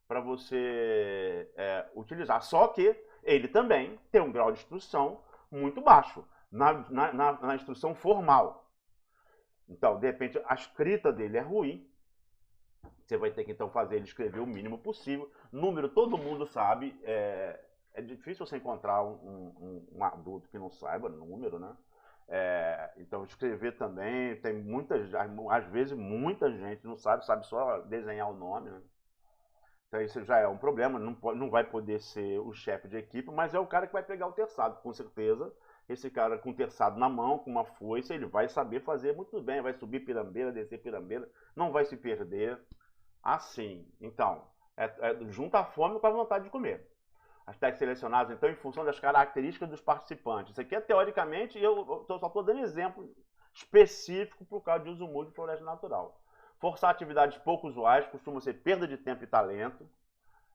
para você utilizar. Só que ele também tem um grau de instrução muito baixo na instrução formal. Então, de repente, a escrita dele é ruim. Você vai ter que, então, fazer ele escrever o mínimo possível. Número, todo mundo sabe. É difícil você encontrar um adulto que não saiba número, né? Então, escrever também, tem às vezes, muita gente não sabe só desenhar o nome, né? Então, isso já é um problema, não vai poder ser o chefe de equipe, mas é o cara que vai pegar o terçado, com certeza. Esse cara com o terçado na mão, com uma foice, ele vai saber fazer muito bem, vai subir pirambeira, descer pirambeira, não vai se perder. Assim, então, junta a fome com a vontade de comer. As tags selecionadas, então, em função das características dos participantes. Isso aqui é teoricamente, eu só estou dando exemplo específico para o caso de uso múltiplo de floresta natural. Forçar atividades pouco usuais costuma ser perda de tempo e talento.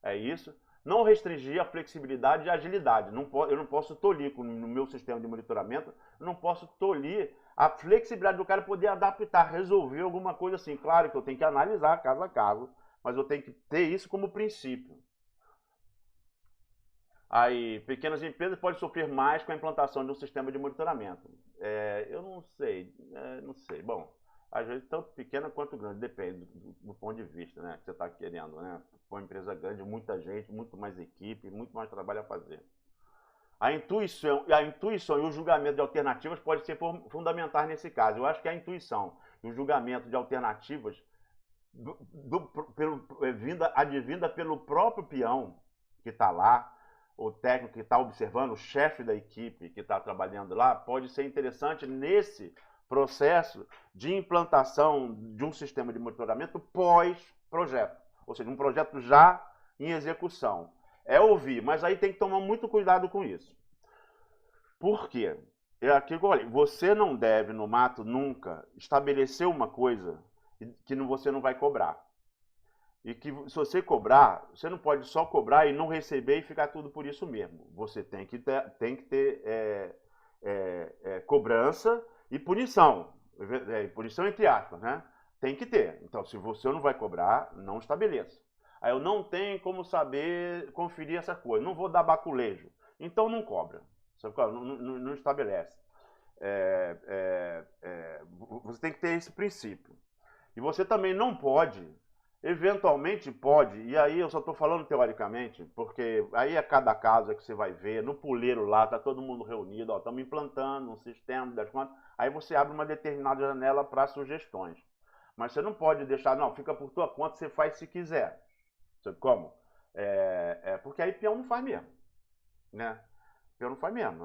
É isso. Não restringir a flexibilidade e a agilidade. Eu não posso tolir, no meu sistema de monitoramento, eu não posso tolir a flexibilidade do cara poder adaptar, resolver alguma coisa assim. Claro que eu tenho que analisar caso a caso, mas eu tenho que ter isso como princípio. Aí, pequenas empresas podem sofrer mais com a implantação de um sistema de monitoramento. Eu não sei, não sei. Bom, às vezes tanto pequena quanto grande, depende do ponto de vista, né, que você está querendo, né? Uma empresa grande, muita gente, muito mais equipe, muito mais trabalho a fazer. A intuição e o julgamento de alternativas pode ser fundamentais nesse caso. Eu acho que a intuição e o julgamento de alternativas advinda pelo próprio peão que está lá, o técnico que está observando, o chefe da equipe que está trabalhando lá, pode ser interessante nesse processo de implantação de um sistema de monitoramento pós-projeto, ou seja, um projeto já em execução. É ouvir, mas aí tem que tomar muito cuidado com isso. Por quê? É aquilo que eu falei, você não deve, no mato, nunca estabelecer uma coisa que você não vai cobrar. E que se você cobrar, você não pode só cobrar e não receber e ficar tudo por isso mesmo. Você tem que ter cobrança e punição. Punição entre aspas, né? Tem que ter. Então, se você não vai cobrar, não estabeleça. Aí eu não tenho como saber, conferir essa coisa. Não vou dar baculejo. Então não cobra. Não estabelece. Você tem que ter esse princípio. E você também não pode, eventualmente pode, e aí eu só estou falando teoricamente, porque aí é cada caso que você vai ver, no puleiro lá, está todo mundo reunido, estamos implantando um sistema das contas, aí você abre uma determinada janela para sugestões. Mas você não pode deixar, não, fica por tua conta, você faz se quiser. Sabe como? Porque aí peão não faz mesmo, né? Peão não faz mesmo.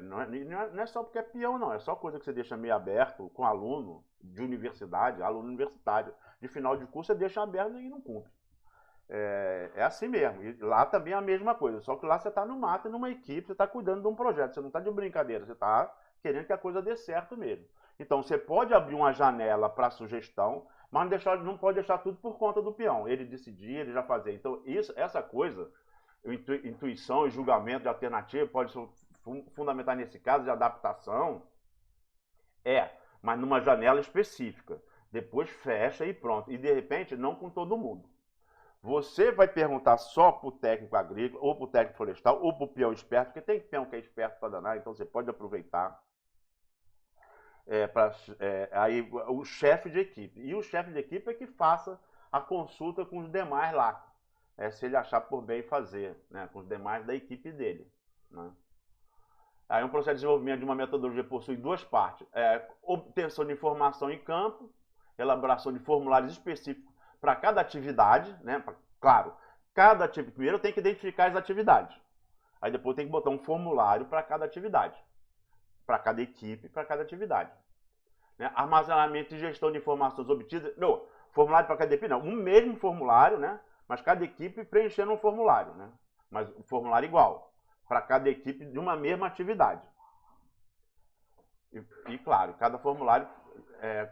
Não é só porque é peão, não. É só coisa que você deixa meio aberto com aluno de universidade, aluno universitário. De final de curso você deixa aberto e não cumpre. É assim mesmo. E lá também é a mesma coisa. Só que lá você está no mato, numa equipe, você está cuidando de um projeto. Você não está de brincadeira, você está querendo que a coisa dê certo mesmo. Então você pode abrir uma janela para sugestão, mas não pode deixar tudo por conta do peão. Ele decidir, ele já fazer. Então essa coisa, intuição e julgamento de alternativa pode ser fundamental nesse caso de adaptação, mas numa janela específica. Depois fecha e pronto. E de repente não com todo mundo. Você vai perguntar só para o técnico agrícola, ou para o técnico florestal, ou para o peão esperto, porque tem peão que é esperto para danar, então você pode aproveitar. Aí o chefe de equipe. E o chefe de equipe é que faça a consulta com os demais lá. Se ele achar por bem fazer, né, com os demais da equipe dele. Né? Aí um processo de desenvolvimento de uma metodologia possui duas partes. Obtenção de informação em campo, elaboração de formulários específicos para cada atividade. Né? Claro, primeiro tem que identificar as atividades. Aí depois tem que botar um formulário para cada atividade. Para cada equipe, para cada atividade. Né? Armazenamento e gestão de informações obtidas. Não, formulário para cada equipe não. Um mesmo formulário, né? Mas cada equipe preenchendo um formulário, né? Mas o formulário igual, para cada equipe de uma mesma atividade. E claro, cada formulário é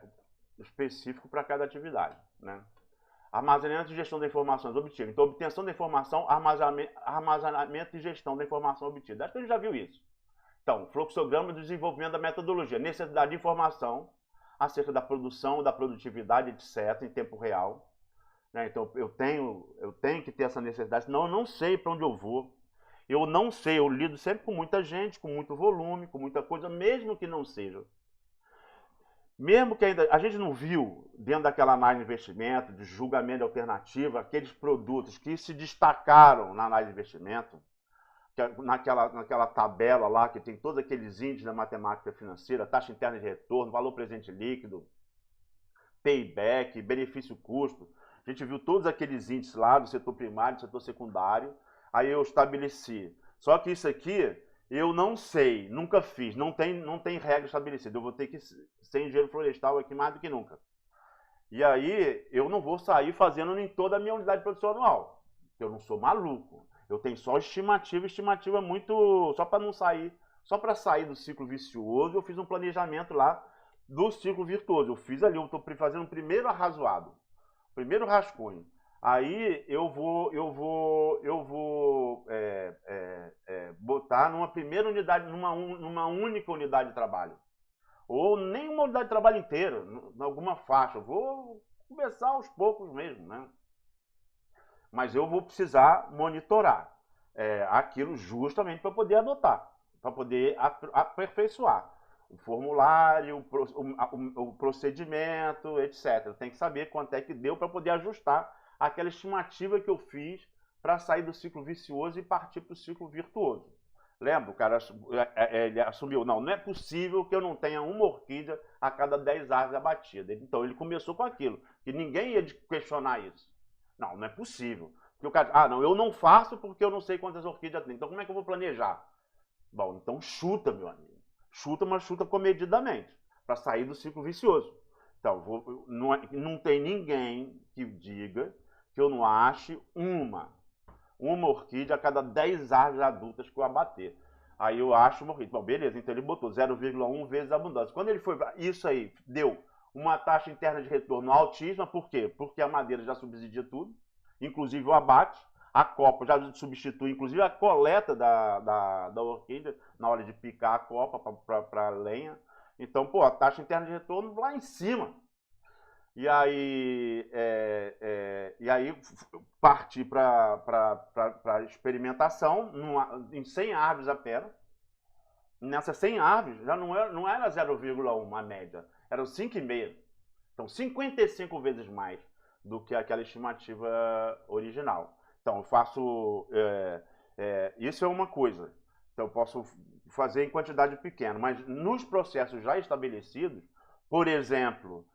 específico para cada atividade, né? Armazenamento e gestão de informações obtidas. Então, obtenção da informação, armazenamento e gestão da informação obtida. Acho que a gente já viu isso. Então, fluxograma de desenvolvimento da metodologia. Necessidade de informação acerca da produção, da produtividade, etc., em tempo real. Então, eu tenho que ter essa necessidade, senão eu não sei para onde eu vou. Eu não sei, eu lido sempre com muita gente, com muito volume, com muita coisa, mesmo que não seja. Mesmo que ainda... A gente não viu, dentro daquela análise de investimento, de julgamento de alternativa, aqueles produtos que se destacaram na análise de investimento, naquela tabela lá, que tem todos aqueles índices da matemática financeira, taxa interna de retorno, valor presente líquido, payback, benefício-custo. A gente viu todos aqueles índices lá do setor primário, do setor secundário. Aí eu estabeleci. Só que isso aqui eu não sei, nunca fiz, não tem regra estabelecida. Eu vou ter que ser engenheiro florestal aqui mais do que nunca. E aí eu não vou sair fazendo em toda a minha unidade de produção anual. Eu não sou maluco. Eu tenho só estimativa muito... Só para não sair, só para sair do ciclo vicioso, eu fiz um planejamento lá do ciclo virtuoso. Eu fiz ali, eu estou fazendo um primeiro arrazoado. Primeiro rascunho. Aí eu vou botar numa primeira unidade, numa única unidade de trabalho. Ou nem uma unidade de trabalho inteira, em alguma faixa. Eu vou começar aos poucos mesmo, né? Mas eu vou precisar monitorar. aquilo justamente para poder adotar, para poder aperfeiçoar o formulário, o procedimento, etc. Tem que saber quanto é que deu para poder ajustar aquela estimativa que eu fiz para sair do ciclo vicioso e partir para o ciclo virtuoso. Lembra? O cara ele assumiu, não é possível que eu não tenha uma orquídea a cada 10 árvores abatidas. Então ele começou com aquilo, que ninguém ia questionar isso. Não é possível. Porque o cara, não, eu não faço porque eu não sei quantas orquídeas tem. Então como é que eu vou planejar? Bom, então chuta, meu amigo. Chuta, mas chuta comedidamente, para sair do ciclo vicioso. Então, não tem ninguém que diga que eu não ache uma orquídea a cada 10 árvores adultas que eu abater. Aí eu acho uma orquídea. Bom, beleza, então ele botou 0,1 vezes a abundância. Quando ele foi, isso aí deu uma taxa interna de retorno altíssima, por quê? Porque a madeira já subsidia tudo, inclusive o abate. A copa já substitui, inclusive, a coleta da orquídea na hora de picar a copa para lenha. Então, a taxa interna de retorno lá em cima. E aí parti para experimentação em 100 árvores apenas. Nessas 100 árvores já não era 0,1 a média, eram 5,5. Então, 55 vezes mais do que aquela estimativa original. Então, eu faço... isso é uma coisa. Então, eu posso fazer em quantidade pequena. Mas nos processos já estabelecidos, por exemplo,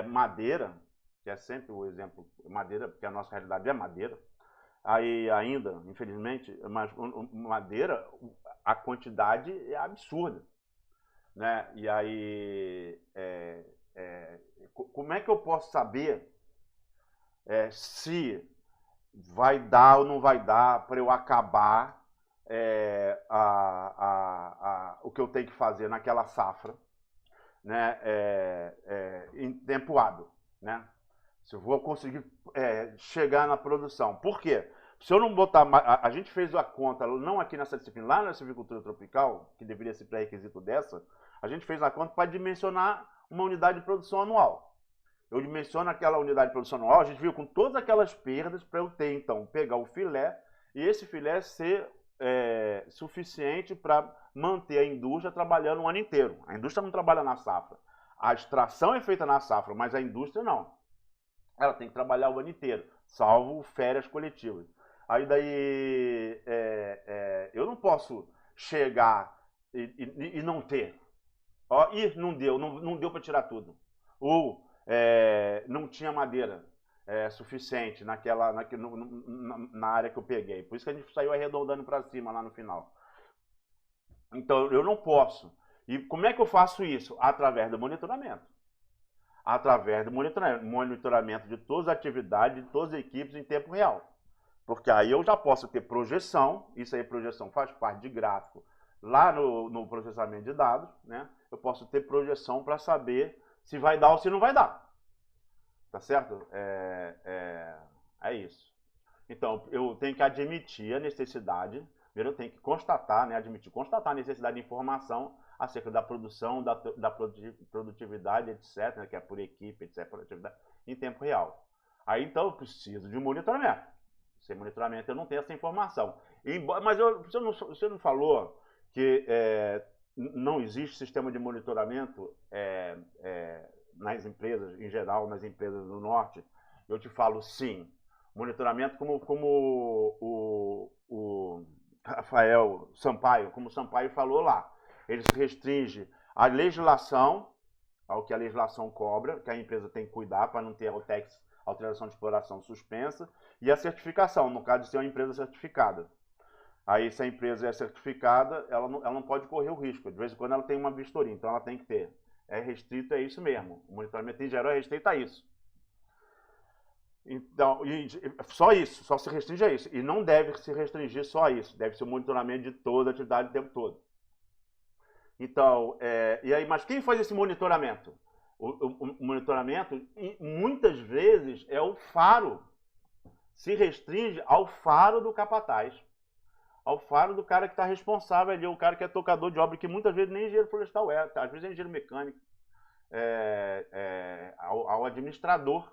madeira, que é sempre o exemplo, madeira, porque a nossa realidade é madeira, aí ainda, infelizmente, mas madeira, a quantidade é absurda. Né? E aí, como é que eu posso saber se vai dar ou não vai dar para eu acabar o que eu tenho que fazer naquela safra, né, em tempo hábil, né? Se eu vou conseguir chegar na produção. Por quê? Se eu não botar... A gente fez a conta, não aqui nessa disciplina, lá na silvicultura tropical, que deveria ser pré-requisito dessa, a gente fez a conta para dimensionar uma unidade de produção anual. Eu dimensiono aquela unidade de produção anual, a gente viu com todas aquelas perdas para eu ter, então, pegar o filé e esse filé ser suficiente para manter a indústria trabalhando o ano inteiro. A indústria não trabalha na safra. A extração é feita na safra, mas a indústria não. Ela tem que trabalhar o ano inteiro, salvo férias coletivas. Aí daí eu não posso chegar e não ter. Não deu para tirar tudo. Ou não tinha madeira suficiente na área que eu peguei. Por isso que a gente saiu arredondando para cima lá no final. Então, eu não posso. E como é que eu faço isso? Através do monitoramento. Através do monitoramento de todas as atividades, de todas as equipes em tempo real. Porque aí eu já posso ter projeção, isso aí projeção faz parte de gráfico, lá no processamento de dados, né? Eu posso ter projeção para saber se vai dar ou se não vai dar. Tá certo? É isso. Então, eu tenho que admitir a necessidade, primeiro eu tenho que constatar, né? Constatar a necessidade de informação acerca da produção, da produtividade, etc., né? Que é por equipe, etc., produtividade, em tempo real. Aí, então, eu preciso de um monitoramento. Sem monitoramento, eu não tenho essa informação. Mas você não falou que não existe sistema de monitoramento nas empresas, em geral, nas empresas do norte? Eu te falo sim. Monitoramento como o Rafael Sampaio, como o Sampaio falou lá. Ele se restringe à legislação, ao que a legislação cobra, que a empresa tem que cuidar para não ter AUTEX, alteração de exploração suspensa, e a certificação, no caso de ser uma empresa certificada. Aí, se a empresa é certificada, ela não pode correr o risco. De vez em quando ela tem uma vistoria, então ela tem que ter. É restrito, é isso mesmo. O monitoramento em geral é restrito a isso. Então, só isso, só se restringe a isso. E não deve se restringir só a isso. Deve ser o monitoramento de toda a atividade o tempo todo. Então, e aí, mas quem faz esse monitoramento? O monitoramento, muitas vezes, é o faro. Se restringe ao faro do capataz. Ao faro do cara que está responsável ali, o cara que é tocador de obra, que muitas vezes nem engenheiro florestal às vezes é engenheiro mecânico, ao administrador,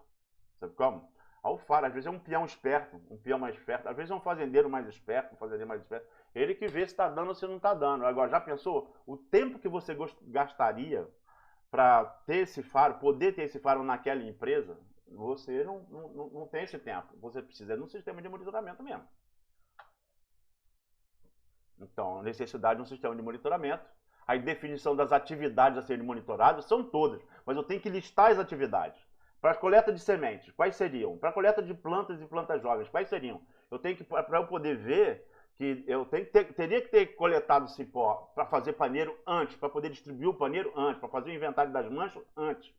sabe como? ao faro. Às vezes é um peão esperto, um peão mais esperto. Às vezes é um fazendeiro mais esperto, um fazendeiro mais esperto. Ele que vê se está dando ou se não está dando. Agora, já pensou o tempo que você gastaria para ter esse faro, poder ter esse faro naquela empresa? Você não tem esse tempo. Você precisa de um sistema de monitoramento mesmo. Então, necessidade de um sistema de monitoramento. A definição das atividades a serem monitoradas são todas, mas eu tenho que listar as atividades. Para a coleta de sementes, quais seriam? Para a coleta de plantas e plantas jovens, quais seriam? Eu tenho que, para eu poder ver, que eu teria que ter coletado cipó para fazer paneiro antes, para poder distribuir o paneiro antes, para fazer o inventário das manchas antes,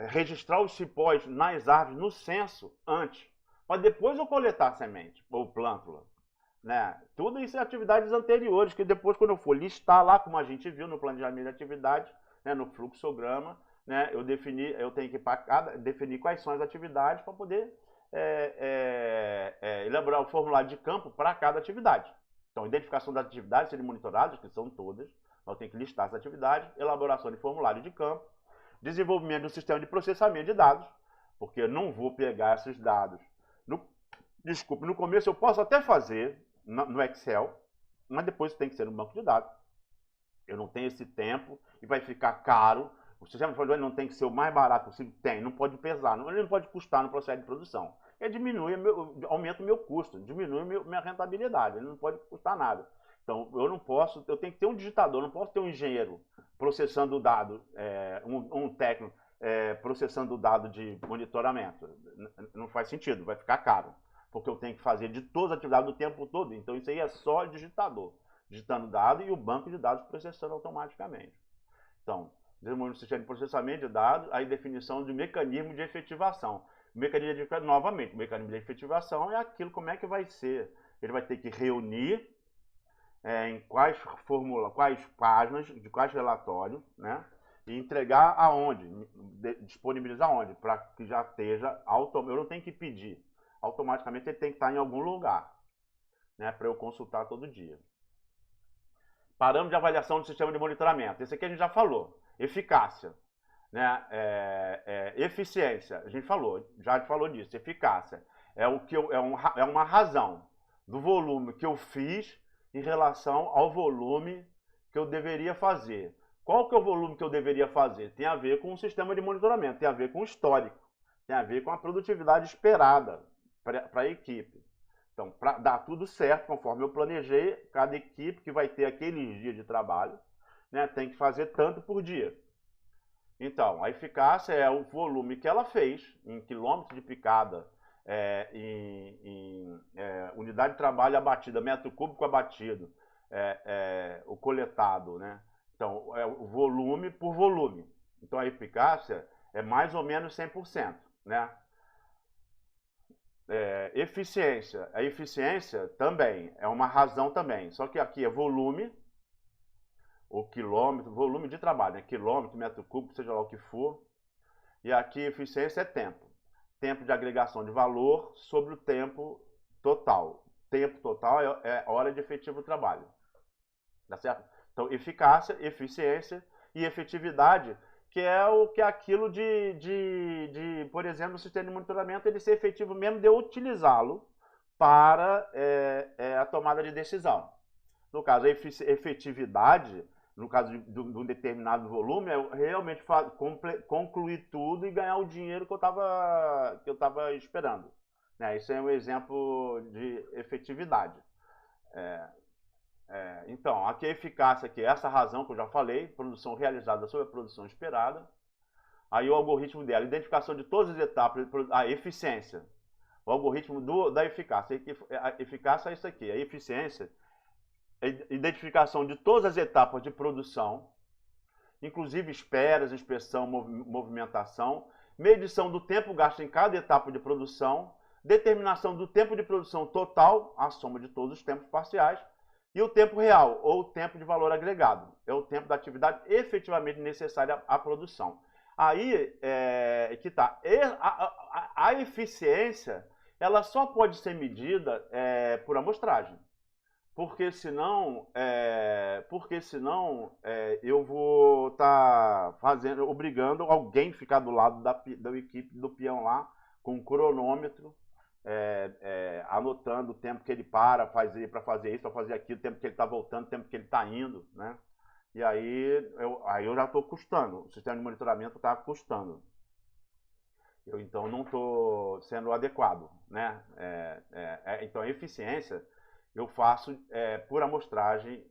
registrar os cipós nas árvores no censo antes, para depois eu coletar a semente ou plântula. Né? Tudo isso é atividades anteriores, que depois, quando eu for listar lá, como a gente viu no planejamento de atividades, né, no fluxograma, né, eu tenho que definir quais são as atividades para poder elaborar o formulário de campo para cada atividade. Então, identificação das atividades serem monitoradas, que são todas, eu tenho que listar as atividades, elaboração de formulário de campo, desenvolvimento do sistema de processamento de dados, porque eu não vou pegar esses dados. No começo eu posso até fazer no Excel, mas depois tem que ser no banco de dados. Eu não tenho esse tempo e vai ficar caro. O sistema de formulário não tem que ser o mais barato possível? Tem, não pode pesar, ele não pode custar no processo de produção. Ele aumenta o meu custo, diminui minha rentabilidade, ele não pode custar nada. Então, eu tenho que ter um digitador, não posso ter um engenheiro processando o dado, um técnico processando o dado de monitoramento. Não faz sentido, vai ficar caro, porque eu tenho que fazer de todas as atividades do tempo todo. Então, isso aí é só digitador, digitando dado e o banco de dados processando automaticamente. Então, desenvolvimento do sistema de processamento de dados, aí definição de mecanismo de efetivação. O mecanismo de efetivação é aquilo, como é que vai ser. Ele vai ter que reunir em quais páginas, de quais relatórios, né? E entregar aonde, disponibilizar aonde, para que já esteja eu não tenho que pedir, automaticamente ele tem que estar em algum lugar, né? Para eu consultar todo dia. Parâmetro de avaliação do sistema de monitoramento. Esse aqui a gente já falou. Eficácia, né? Eficiência, a gente já falou disso. Eficácia é uma razão do volume que eu fiz em relação ao volume que eu deveria fazer. Qual que é o volume que eu deveria fazer? Tem a ver com o sistema de monitoramento, tem a ver com o histórico, tem a ver com a produtividade esperada para a equipe. Então, para dar tudo certo, conforme eu planejei, cada equipe que vai ter aqueles dias de trabalho, né, tem que fazer tanto por dia. Então, a eficácia é o volume que ela fez em quilômetros de picada, unidade de trabalho abatida, metro cúbico abatido, o coletado, né? Então, é o volume por volume. Então, a eficácia é mais ou menos 100%, né? Eficiência. A eficiência também é uma razão também. Só que aqui é volume, o quilômetro, volume de trabalho, né? Quilômetro, metro cúbico, seja lá o que for. E aqui eficiência é tempo. Tempo de agregação de valor sobre o tempo total. Tempo total é hora de efetivo trabalho. Tá certo? Então, eficácia, eficiência e efetividade, que é aquilo por exemplo, o sistema de monitoramento, ele ser efetivo mesmo de eu utilizá-lo para a tomada de decisão. No caso, a efetividade, no caso de um determinado volume, é realmente concluir tudo e ganhar o dinheiro que eu estava esperando. Né? Isso é um exemplo de efetividade. Então, aqui a eficácia, que é essa razão que eu já falei, produção realizada sobre a produção esperada. Aí o algoritmo dela, identificação de todas as etapas, a eficiência. O algoritmo da eficácia. A eficácia é isso aqui, a eficiência é identificação de todas as etapas de produção, inclusive esperas, inspeção, movimentação, medição do tempo gasto em cada etapa de produção, determinação do tempo de produção total, a soma de todos os tempos parciais, e o tempo real, ou o tempo de valor agregado. É o tempo da atividade efetivamente necessária à produção. Aí que está. A eficiência, ela só pode ser medida por amostragem. porque senão eu vou estar fazendo, obrigando alguém a ficar do lado da equipe do peão lá, com um cronômetro, anotando o tempo que ele para fazer isso, para fazer aquilo, o tempo que ele está voltando, o tempo que ele está indo, né? E aí eu já estou custando, o sistema de monitoramento está custando. Eu então não estou sendo adequado, né? Então a eficiência eu faço por amostragem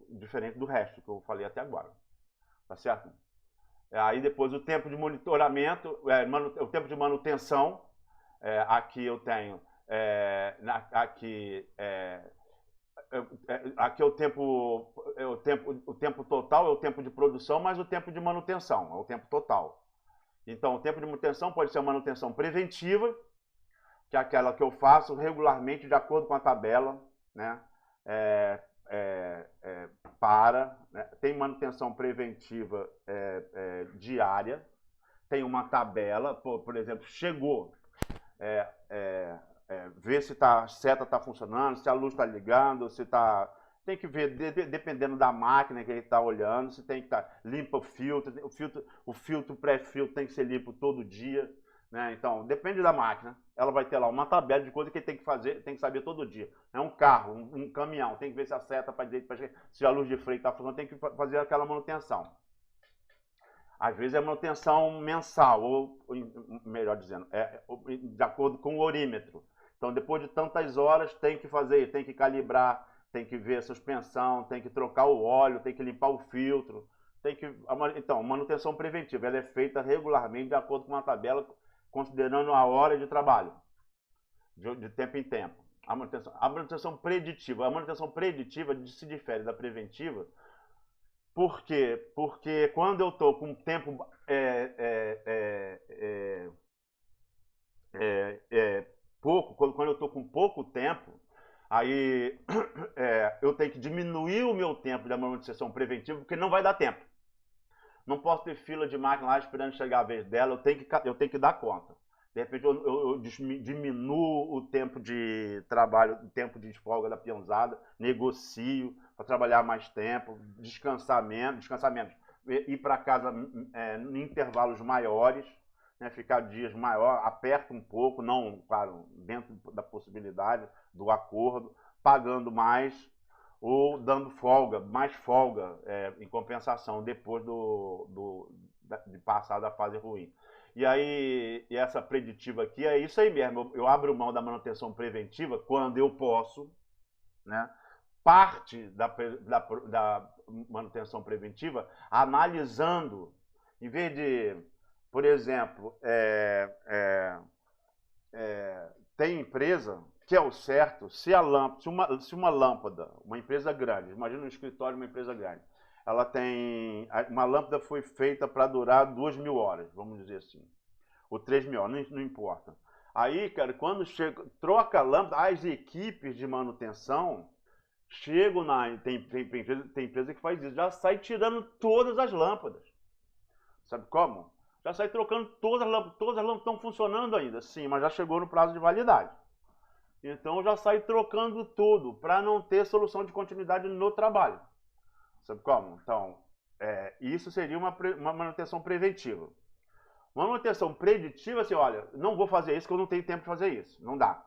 diferente do resto que eu falei até agora, tá certo? Aí depois o tempo de monitoramento, o tempo de manutenção, aqui eu tenho, aqui o tempo total é o tempo de produção mais o tempo de manutenção, é o tempo total. Então o tempo de manutenção pode ser uma manutenção preventiva, que é aquela que eu faço regularmente de acordo com a tabela, né? Né? Tem manutenção preventiva diária, tem uma tabela, por exemplo, chegou, ver se a seta está funcionando, se a luz está ligando, se está... Tem que ver, dependendo da máquina que ele está olhando, se tem que estar limpa o filtro pré-filtro tem que ser limpo todo dia, né? Então, depende da máquina, ela vai ter lá uma tabela de coisas que ele tem que fazer, tem que saber todo dia. É um carro, um caminhão, tem que ver se a seta para direita, se a luz de freio está funcionando, tem que fazer aquela manutenção. Às vezes é manutenção mensal, ou melhor dizendo, de acordo com o orímetro. Então, depois de tantas horas, tem que fazer, tem que calibrar, tem que ver a suspensão, tem que trocar o óleo, tem que limpar o filtro. Então, manutenção preventiva, ela é feita regularmente de acordo com uma tabela, considerando a hora de trabalho, de tempo em tempo. A manutenção preditiva se difere da preventiva. Por quê? Porque quando eu estou com tempo pouco, quando eu estou com pouco tempo, aí eu tenho que diminuir o meu tempo da manutenção preventiva, porque não vai dar tempo. Não posso ter fila de máquina lá esperando chegar a vez dela, eu tenho que dar conta. De repente eu diminuo o tempo de trabalho, o tempo de folga da peãozada, negocio para trabalhar mais tempo, descansar menos, ir para casa em intervalos maiores, né, ficar dias maior, aperta um pouco, não, claro, dentro da possibilidade do acordo, pagando mais ou dando mais folga em compensação depois de passar da fase ruim. E essa preditiva aqui é isso aí mesmo, eu abro mão da manutenção preventiva quando eu posso, né? Parte da manutenção preventiva, analisando, em vez de, por exemplo, tem empresa que é o certo, se uma lâmpada, uma empresa grande, imagina um escritório de uma empresa grande, ela tem, uma lâmpada foi feita para durar 2.000 horas, vamos dizer assim, ou 3.000 horas, não importa. Aí, cara, quando troca a lâmpada, as equipes de manutenção chegam tem empresa que faz isso, já sai tirando todas as lâmpadas. Sabe como? Já sai trocando todas as lâmpadas estão funcionando ainda, sim, mas já chegou no prazo de validade. Então já sai trocando tudo, para não ter solução de continuidade no trabalho. Sabe como? Então, isso seria uma manutenção preventiva. Uma manutenção preditiva, assim, olha, não vou fazer isso porque eu não tenho tempo de fazer isso. Não dá.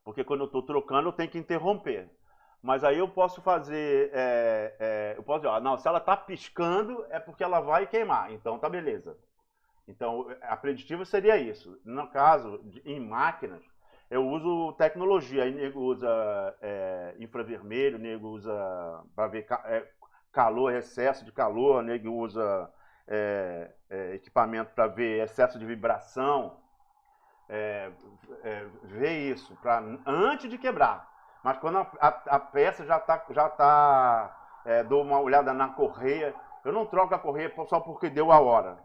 Porque quando eu estou trocando, eu tenho que interromper. Mas aí eu posso fazer, eu posso dizer, não, se ela está piscando, é porque ela vai queimar. Então tá beleza. Então a preditiva seria isso. No caso, em máquinas, eu uso tecnologia. Aí nego usa infravermelho, nego usa para ver calor, excesso de calor, nego usa equipamento para ver excesso de vibração. Ver isso antes de quebrar. Mas quando a peça já está, dou uma olhada na correia, eu não troco a correia só porque deu a hora.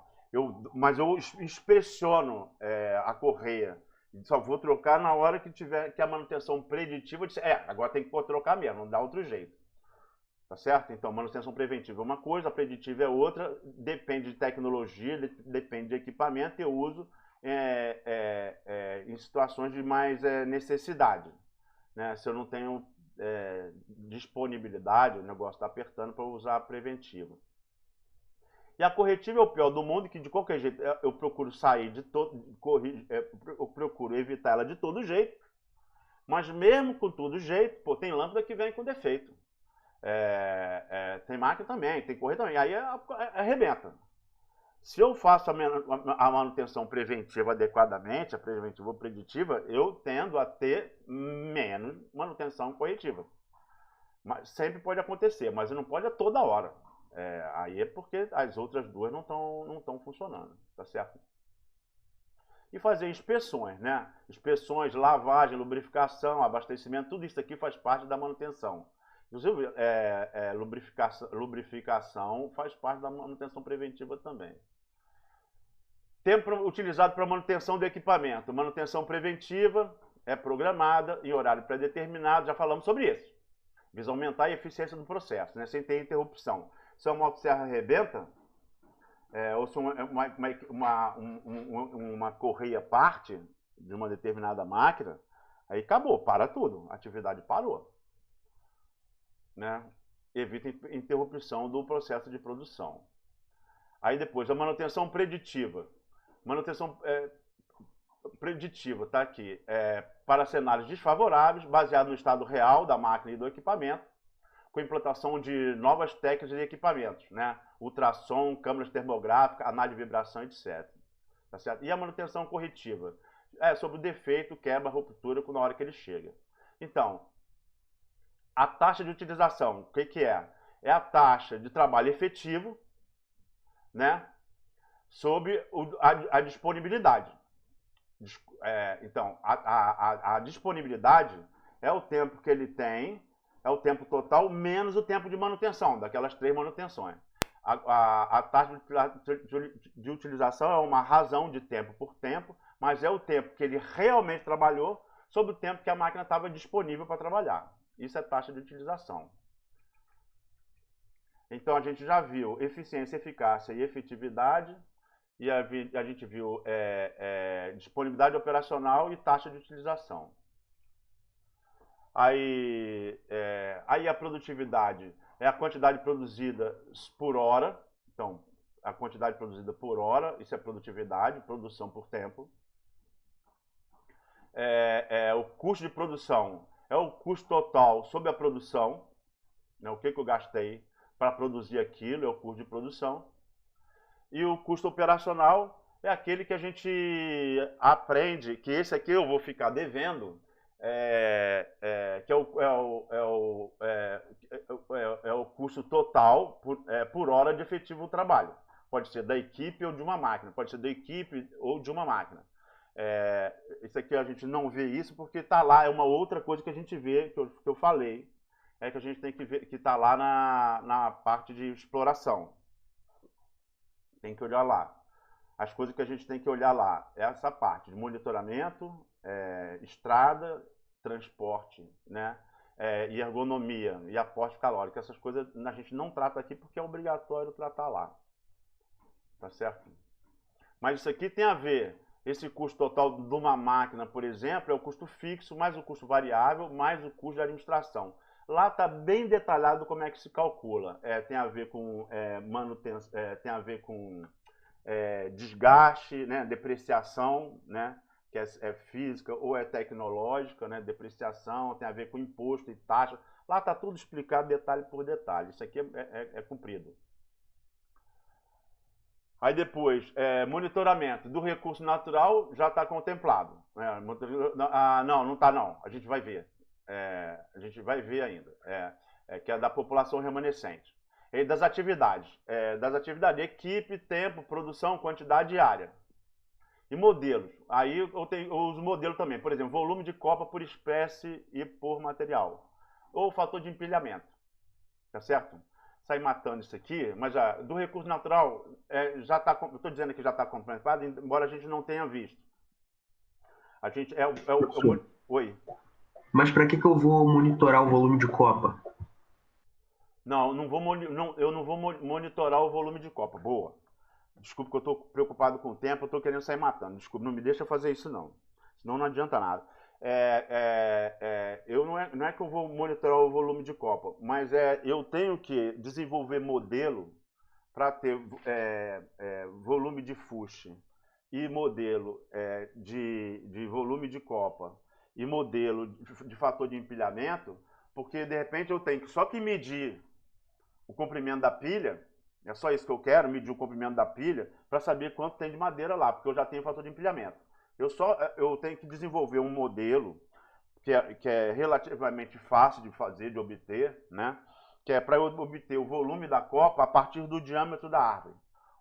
Mas eu inspeciono a correia. Só vou trocar na hora que a manutenção preditiva disser, agora tem que trocar mesmo, não dá outro jeito. Tá certo? Então, manutenção preventiva é uma coisa, a preditiva é outra, depende de tecnologia, depende de equipamento, eu uso em situações de mais necessidade. né? Se eu não tenho disponibilidade, o negócio está apertando para usar a preventiva. E a corretiva é o pior do mundo, que de qualquer jeito eu procuro sair de todo, eu procuro evitar ela de todo jeito, mas mesmo com todo jeito, pô, tem lâmpada que vem com defeito. Tem máquina também, tem correia também, aí arrebenta. Se eu faço a manutenção preventiva adequadamente, a preventiva ou preditiva, eu tendo a ter menos manutenção corretiva. Mas sempre pode acontecer, mas não pode a toda hora. Aí é porque as outras duas não estão funcionando, tá certo? E fazer inspeções, né? Inspeções, lavagem, lubrificação, abastecimento, tudo isso aqui faz parte da manutenção. Inclusive, lubrificação faz parte da manutenção preventiva também. Tempo utilizado para manutenção do equipamento. Manutenção preventiva é programada em horário pré-determinado, já falamos sobre isso. Visa aumentar a eficiência do processo, né? Sem ter interrupção. Se a motosserra arrebenta, ou se uma correia parte de uma determinada máquina, aí acabou, para tudo, a atividade parou. Né? Evita interrupção do processo de produção. Aí depois, a manutenção preditiva. Manutenção preditiva, tá aqui, para cenários desfavoráveis, baseado no estado real da máquina e do equipamento, com implantação de novas técnicas de equipamentos, né? Ultrassom, câmeras termográficas, análise de vibração, etc. Tá certo? E a manutenção corretiva, sobre o defeito, quebra, ruptura na hora que ele chega. Então, a taxa de utilização, o que é? É a taxa de trabalho efetivo, né? Sobre a disponibilidade. Então, a disponibilidade é o tempo que ele tem, é o tempo total, menos o tempo de manutenção, daquelas 3 manutenções. A taxa de utilização é uma razão de tempo por tempo, mas é o tempo que ele realmente trabalhou sobre o tempo que a máquina estava disponível para trabalhar. Isso é taxa de utilização. Então, a gente já viu eficiência, eficácia e efetividade, e a gente viu disponibilidade operacional e taxa de utilização. Aí a produtividade é a quantidade produzida por hora. Então, a quantidade produzida por hora, isso é produtividade, produção por tempo. O custo de produção é o custo total sobre a produção, né, o que eu gastei para produzir aquilo, é o custo de produção. E o custo operacional é aquele que a gente aprende, que esse aqui eu vou ficar devendo, que é o custo total por hora de efetivo trabalho. Pode ser da equipe ou de uma máquina, pode ser da equipe ou de uma máquina. Isso aqui a gente não vê isso porque está lá, é uma outra coisa que a gente vê, que eu falei, que a gente tem que ver, que está lá na parte de exploração. Tem que olhar lá. As coisas que a gente tem que olhar lá é essa parte de monitoramento, estrada, transporte, né? E ergonomia e aporte calórico. Essas coisas a gente não trata aqui porque é obrigatório tratar lá. Tá certo? Mas isso aqui tem a ver, esse custo total de uma máquina, por exemplo, é o custo fixo, mais o custo variável, mais o custo de administração. Lá está bem detalhado como é que se calcula. Tem a ver com manutenção, tem a ver com desgaste, né, depreciação, né, que é física ou é tecnológica, né, depreciação, tem a ver com imposto e taxa. Lá está tudo explicado detalhe por detalhe. Isso aqui é cumprido. Aí depois, monitoramento do recurso natural já está contemplado. Não está não. A gente vai ver. A gente vai ver ainda. Que é da população remanescente. E das atividades. Equipe, tempo, produção, quantidade e área. E modelos. Aí eu uso modelo também. Por exemplo, volume de copa por espécie e por material. Ou fator de empilhamento. Tá certo? Sair matando isso aqui, mas do recurso natural, já está, estou dizendo que já está contemplado, embora a gente não tenha visto. A gente Oi. Mas para que eu vou monitorar o volume de copa? Não, eu não vou monitorar o volume de copa. Boa. Desculpa que eu estou preocupado com o tempo, eu estou querendo sair matando. Desculpa, não me deixa fazer isso não. Senão não adianta nada. Eu não é que eu vou monitorar o volume de copa, mas eu tenho que desenvolver modelo para ter volume de fuste e modelo de volume de copa e modelo de fator de empilhamento, porque de repente eu tenho só que medir o comprimento da pilha, é só isso que eu quero, medir o comprimento da pilha, para saber quanto tem de madeira lá, porque eu já tenho fator de empilhamento. Eu tenho que desenvolver um modelo que é relativamente fácil de fazer, de obter, né? Que é para eu obter o volume da copa a partir do diâmetro da árvore,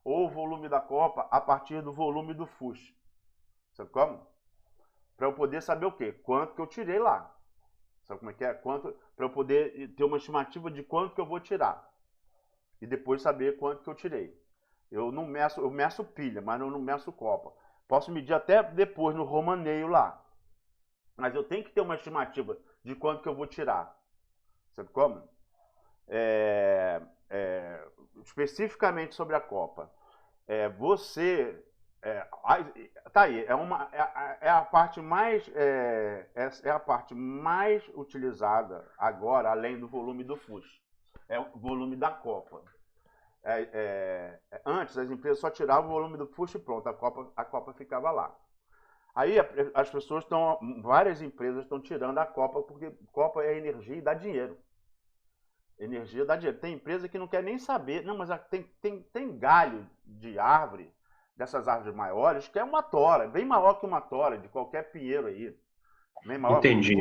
ou o volume da copa a partir do volume do fuste. Sabe como? Para eu poder saber o quê? Quanto que eu tirei lá. Sabe como é que é? Para eu poder ter uma estimativa de quanto que eu vou tirar. E depois saber quanto que eu tirei. Eu meço pilha, mas eu não meço copa. Posso medir até depois no romaneio lá. Mas eu tenho que ter uma estimativa de quanto que eu vou tirar. Sabe como? Especificamente sobre a copa. Tá aí, é a parte mais a parte mais utilizada agora, além do volume do fuste. É o volume da copa. Antes as empresas só tiravam o volume do fuste e pronto, a copa ficava lá. Aí as pessoas várias empresas estão tirando a copa, porque copa é energia e dá dinheiro. Energia dá dinheiro. Tem empresa que não quer nem saber, não, mas tem galho de árvore, dessas árvores maiores, que é uma tora, bem maior que uma tora, de qualquer pinheiro aí. Bem maior. Entendi.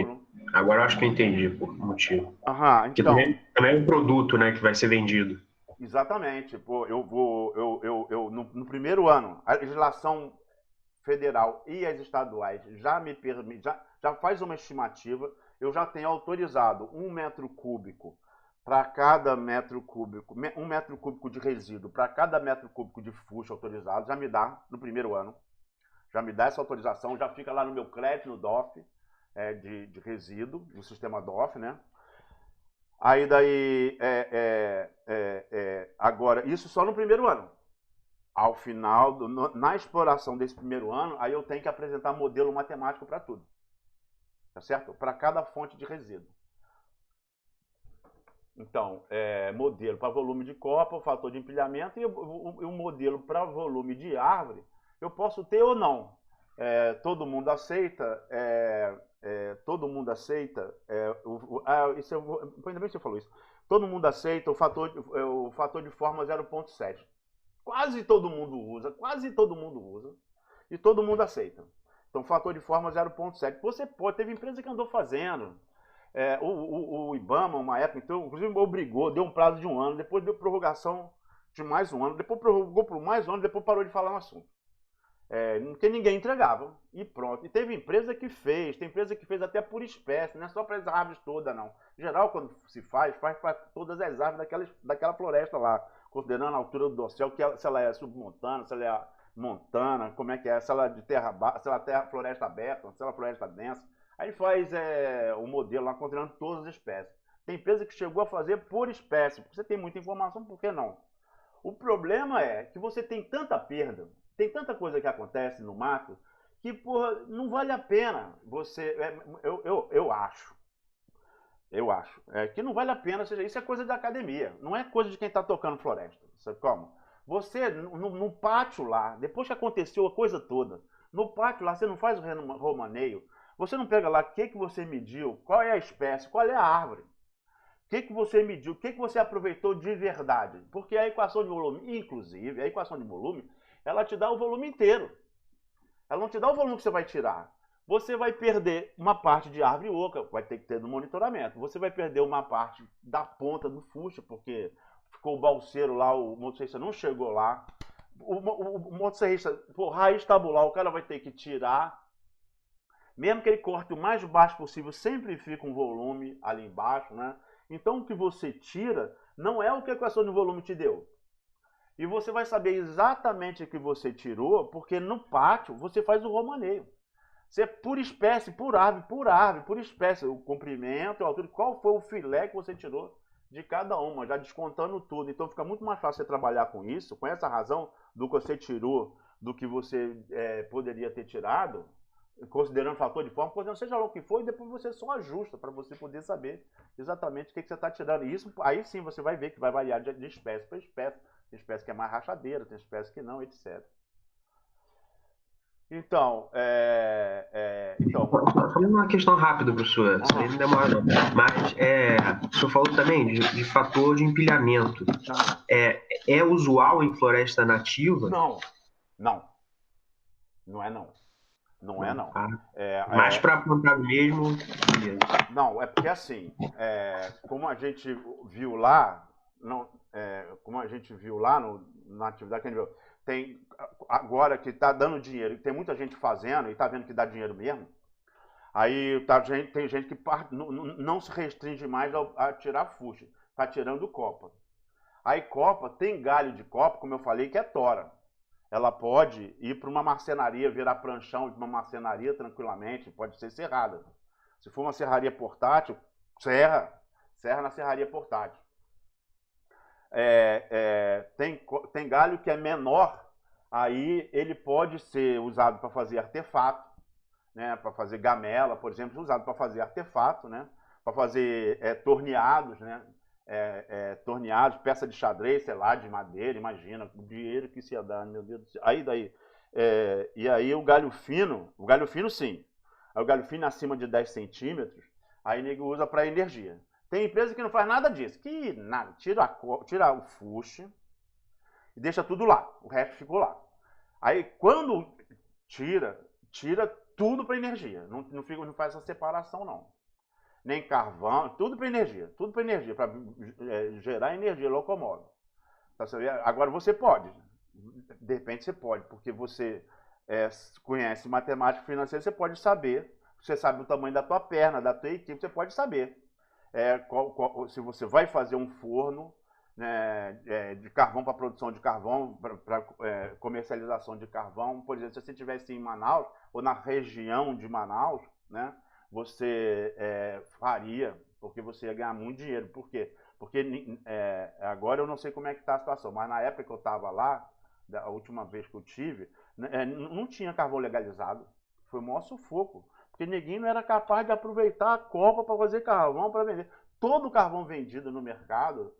Agora eu acho que eu entendi o motivo. Aham, Porque então. também é um produto, né, que vai ser vendido. Exatamente. Pô, no primeiro ano, a legislação federal e as estaduais já me permite, já faz uma estimativa, eu já tenho autorizado 1 metro cúbico para cada metro cúbico, 1 metro cúbico de resíduo para cada metro cúbico de fuste autorizado, já me dá no primeiro ano, já me dá essa autorização, já fica lá no meu crédito, no DOF, de resíduo, no sistema DOF, né? Aí daí, agora, isso só no primeiro ano. Ao final, na exploração desse primeiro ano, aí eu tenho que apresentar modelo matemático para tudo. Tá certo? Para cada fonte de resíduo. Então, modelo para volume de copa, fator de empilhamento e o modelo para volume de árvore, eu posso ter ou não. Todo mundo aceita, todo mundo aceita, ainda bem que você falou isso, todo mundo aceita o fator de forma 0,7. Quase todo mundo usa, e todo mundo aceita. Então, fator de forma 0,7. Você teve empresa que andou fazendo, o IBAMA, uma época, então, inclusive obrigou, deu um prazo de 1 ano, depois deu prorrogação de mais 1 ano, depois prorrogou por mais 1 ano, depois parou de falar no assunto. Porque ninguém entregava, e pronto. E teve empresa que fez, tem empresa que fez até por espécie, não é só para as árvores todas, não. Em geral, quando se faz para todas as árvores daquela floresta lá, considerando a altura do dossel, se ela é submontana, se ela é montana, como é que é, se ela é de terra baixa, se ela é floresta aberta, se ela é floresta densa. Aí faz o modelo lá, considerando todas as espécies. Tem empresa que chegou a fazer por espécie, porque você tem muita informação, por que não? O problema é que você tem tanta perda, tem tanta coisa que acontece no mato, que, porra, não vale a pena você... Eu acho que não vale a pena, ou seja, isso é coisa da academia, não é coisa de quem está tocando floresta, sabe como? Você, no pátio lá, depois que aconteceu a coisa toda, no pátio lá, você não faz o romaneio, você não pega lá o que você mediu, qual é a espécie, qual é a árvore, o que você mediu, o que você aproveitou de verdade, porque a equação de volume, inclusive, a equação de volume, ela te dá o volume inteiro, ela não te dá o volume que você vai tirar. Você vai perder uma parte de árvore oca, vai ter que ter no monitoramento. Você vai perder uma parte da ponta do fuste, porque ficou o balseiro lá, o motosserrista não chegou lá. O motosserrista, por raiz tabular, o cara vai ter que tirar. Mesmo que ele corte o mais baixo possível, sempre fica um volume ali embaixo, né? Então o que você tira não é o que a equação de volume te deu. E você vai saber exatamente o que você tirou, porque no pátio você faz o romaneio. Você, por espécie, por árvore, por espécie, o comprimento, a altura, qual foi o filé que você tirou de cada uma, já descontando tudo. Então fica muito mais fácil você trabalhar com isso, com essa razão do que você tirou, do que você poderia ter tirado, considerando fator de forma, considerando seja lá o que for, e depois você só ajusta para você poder saber exatamente o que você está tirando. E isso, aí sim você vai ver que vai variar de espécie para espécie. Tem espécie que é mais rachadeira, tem espécie que não, etc. Então, Só uma questão rápida, professor. Isso aí não demora, não. Mas o senhor falou também de fator de empilhamento. É usual em floresta nativa? Não. Não é não. Não é não. Mais para plantar mesmo. Não, é porque assim, como a gente viu lá, na atividade que a gente viu, tem agora que está dando dinheiro, tem muita gente fazendo e está vendo que dá dinheiro mesmo. Aí tem gente que não se restringe mais a tirar fuste, está tirando copa. Aí copa, tem galho de copa, como eu falei, que é tora. Ela pode ir para uma marcenaria, virar pranchão de uma marcenaria tranquilamente, pode ser serrada. Se for uma serraria portátil, serra na serraria portátil. Tem galho que é menor, aí ele pode ser usado para fazer artefato, né, para fazer gamela, por exemplo, usado para fazer artefato, né, para fazer torneados, né, torneados, peça de xadrez, sei lá, de madeira, imagina, o dinheiro que se ia dar, meu Deus do céu. E aí o galho fino sim, aí o galho fino acima de 10 centímetros, aí nego usa para energia. Tem empresa que não faz nada disso, que nada, tira o fuste e deixa tudo lá, o resto ficou lá. Aí quando tira tudo para energia, não faz essa separação não. Nem carvão, tudo para energia, para gerar energia, locomove. Agora você pode, de repente você pode, porque você conhece matemática financeira, você pode saber, você sabe o tamanho da tua perna, da tua equipe, você pode saber se você vai fazer um forno, né, de carvão para produção de carvão, para comercialização de carvão. Por exemplo, se você estivesse em Manaus, ou na região de Manaus, né, você faria, porque você ia ganhar muito dinheiro. Por quê? Porque agora eu não sei como é que está a situação, mas na época que eu estava lá, a última vez que eu tive, não tinha carvão legalizado. Foi o maior sufoco. Porque ninguém não era capaz de aproveitar a copa para fazer carvão para vender. Todo o carvão vendido no mercado,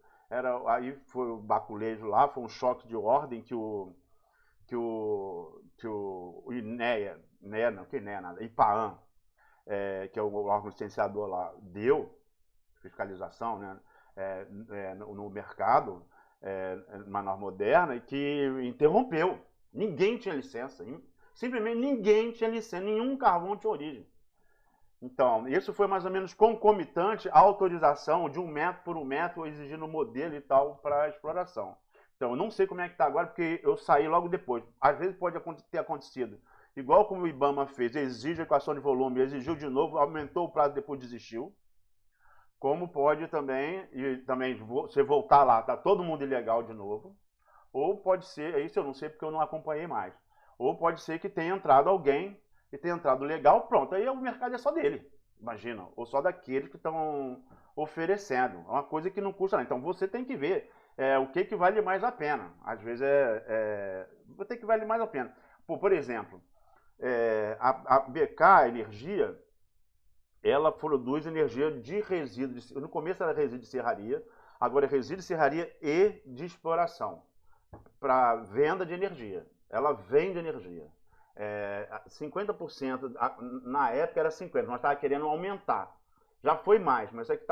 aí foi o baculejo lá, foi um choque de ordem que o IPAAM, que é o órgão licenciador lá, deu fiscalização, né, no mercado, numa norma moderna, e que interrompeu. Ninguém tinha licença. Simplesmente ninguém tinha licença, nenhum carvão tinha origem. Então, isso foi mais ou menos concomitante à autorização de 1 metro por 1 metro, exigindo modelo e tal para exploração. Então, eu não sei como é que está agora, porque eu saí logo depois. Às vezes pode ter acontecido, igual como o IBAMA fez, exige a equação de volume, exigiu de novo, aumentou o prazo, depois desistiu. Como pode também você voltar lá, tá todo mundo ilegal de novo. Ou pode ser, isso eu não sei porque eu não acompanhei mais. Ou pode ser que tenha entrado alguém e tenha entrado legal, pronto, aí o mercado é só dele, imagina, ou só daqueles que estão oferecendo. É uma coisa que não custa nada. Então você tem que ver o que vale mais a pena. Às vezes o que vale mais a pena. Por exemplo, a BK Energia, ela produz energia de resíduo. No começo era resíduo de serraria, agora é resíduo de serraria e de exploração, para venda de energia. Ela vende energia. 50%, na época era 50%, nós estávamos querendo aumentar. Já foi mais, mas é que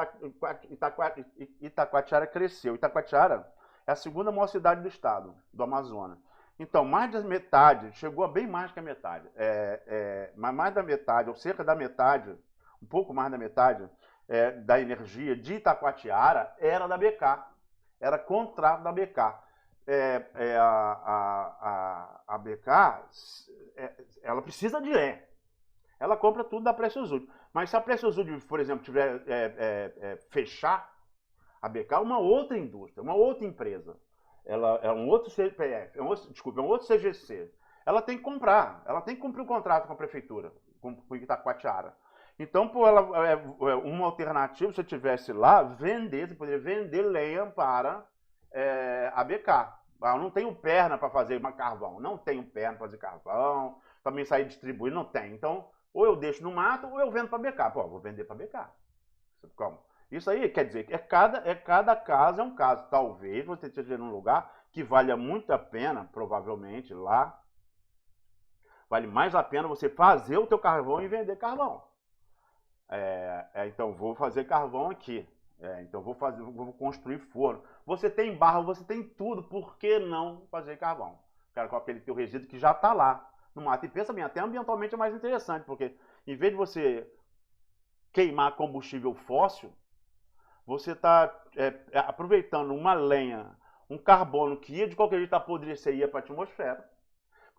Itacoatiara cresceu. Itacoatiara é a segunda maior cidade do estado, do Amazonas. Então, mais da metade, chegou a bem mais que a metade, mas mais da metade, ou cerca da metade, um pouco mais da metade da energia de Itacoatiara era da BK, era contrato da BK. A BK, ela precisa de ela compra tudo da Preciosud. Mas se a Preciosud, por exemplo, tiver fechar, a BK é uma outra indústria, uma outra empresa. Ela é um outro CPF, é um outro CGC. Ela tem que comprar, ela tem que cumprir o contrato com a prefeitura, com Itacoatiara. Então, uma alternativa, se eu tivesse lá, você poderia vender lenha para a BK. Eu não tenho perna para fazer carvão, não tenho perna para fazer carvão, para mim sair distribuir, não tem. Então, ou eu deixo no mato, ou eu vendo para BK. Pô, vou vender para BK. Como? Isso aí quer dizer que cada caso é um caso. Talvez você esteja num lugar que valha muito a pena, provavelmente lá, vale mais a pena você fazer o teu carvão e vender carvão. Então, vou fazer carvão aqui. Então, vou construir forno. Você tem barro, você tem tudo. Por que não fazer carvão? Cara, com aquele teu resíduo que já está lá no mato. E pensa bem, até ambientalmente é mais interessante, porque em vez de você queimar combustível fóssil, você está aproveitando uma lenha, um carbono que ia de qualquer jeito apodrecer e ia para a atmosfera.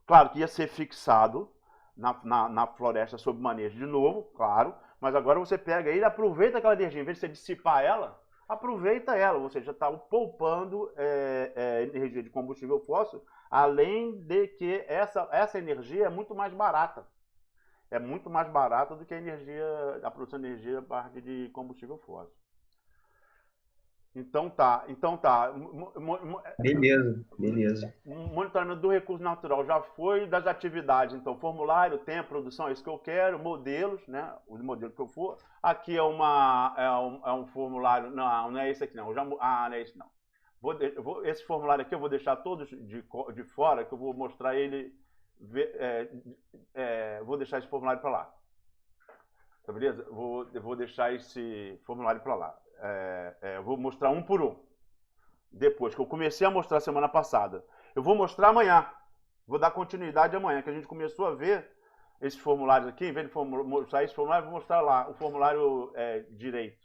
Claro que ia ser fixado na floresta sob manejo de novo, claro, mas agora você pega e aproveita aquela energia, em vez de você dissipar ela, aproveita ela, você já está poupando energia de combustível fóssil, além de que essa energia é muito mais barata. É muito mais barata do que a produção de energia a partir de combustível fóssil. Então tá. Beleza. Monitoramento do recurso natural já foi, das atividades, então formulário, tempo, produção, é isso que eu quero, modelos, né? O modelo que eu for. Aqui é um formulário, não é esse aqui não, não é esse não. Esse formulário aqui eu vou deixar todos de fora, que eu vou mostrar ele, vou deixar esse formulário para lá. Tá beleza? Eu vou deixar esse formulário para lá. Eu vou mostrar um por um. Depois que eu comecei a mostrar semana passada. Eu vou mostrar amanhã. Vou dar continuidade amanhã, que a gente começou a ver esses formulários aqui. Em vez de mostrar esse formulário, vou mostrar lá o formulário direito.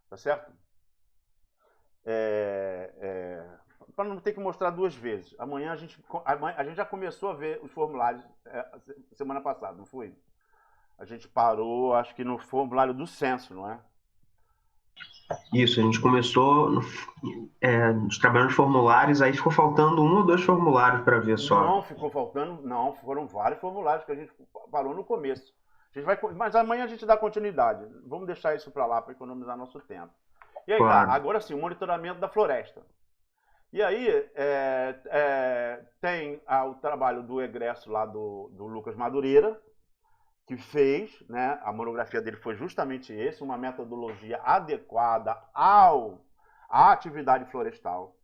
Tá certo? Para não ter que mostrar duas vezes. Amanhã a gente já começou a ver os formulários semana passada, não foi? A gente parou, acho que no formulário do censo, não é? Isso, a gente começou trabalhando nos formulários, aí ficou faltando 1 ou 2 formulários para ver só. Não, ficou faltando, não, foram vários formulários que a gente parou no começo. Mas amanhã a gente dá continuidade. Vamos deixar isso para lá para economizar nosso tempo. E aí claro. Tá, agora sim, o monitoramento da floresta. E aí tem o trabalho do egresso lá do Lucas Madureira, que fez, né, a monografia dele foi justamente esse, uma metodologia adequada à atividade florestal.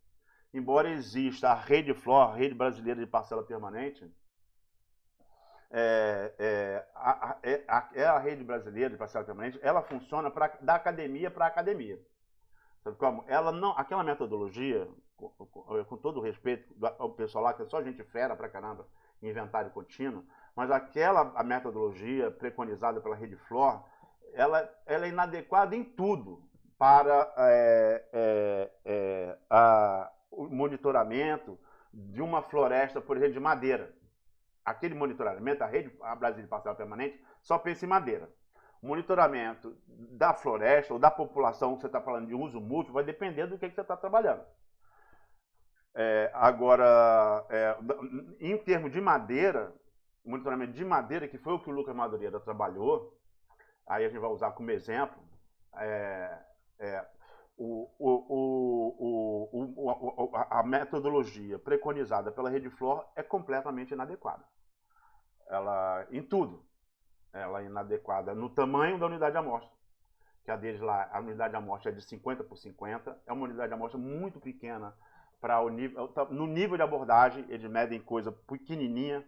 Embora exista a Rede Flor, a Rede Brasileira de Parcela Permanente, a Rede Brasileira de Parcela Permanente, ela funciona da academia para a academia. Sabe como? Ela não, aquela metodologia, com todo o respeito ao pessoal lá, que é só gente fera pra caramba, inventário contínuo, mas a metodologia preconizada pela Rede Flor, ela é inadequada em tudo para o monitoramento de uma floresta, por exemplo, de madeira. Aquele monitoramento, a Brasília de Parcela Permanente, só pensa em madeira. O monitoramento da floresta ou da população que você está falando de uso múltiplo vai depender do que você está trabalhando. Agora, em termos de madeira, o monitoramento de madeira, que foi o que o Lucas Madureira trabalhou, aí a gente vai usar como exemplo, a metodologia preconizada pela Rede Flor é completamente inadequada. Em tudo, ela é inadequada no tamanho da unidade de amostra, que a deles lá, a unidade de amostra é de 50 por 50, é uma unidade de amostra muito pequena no nível de abordagem, eles medem coisa pequenininha,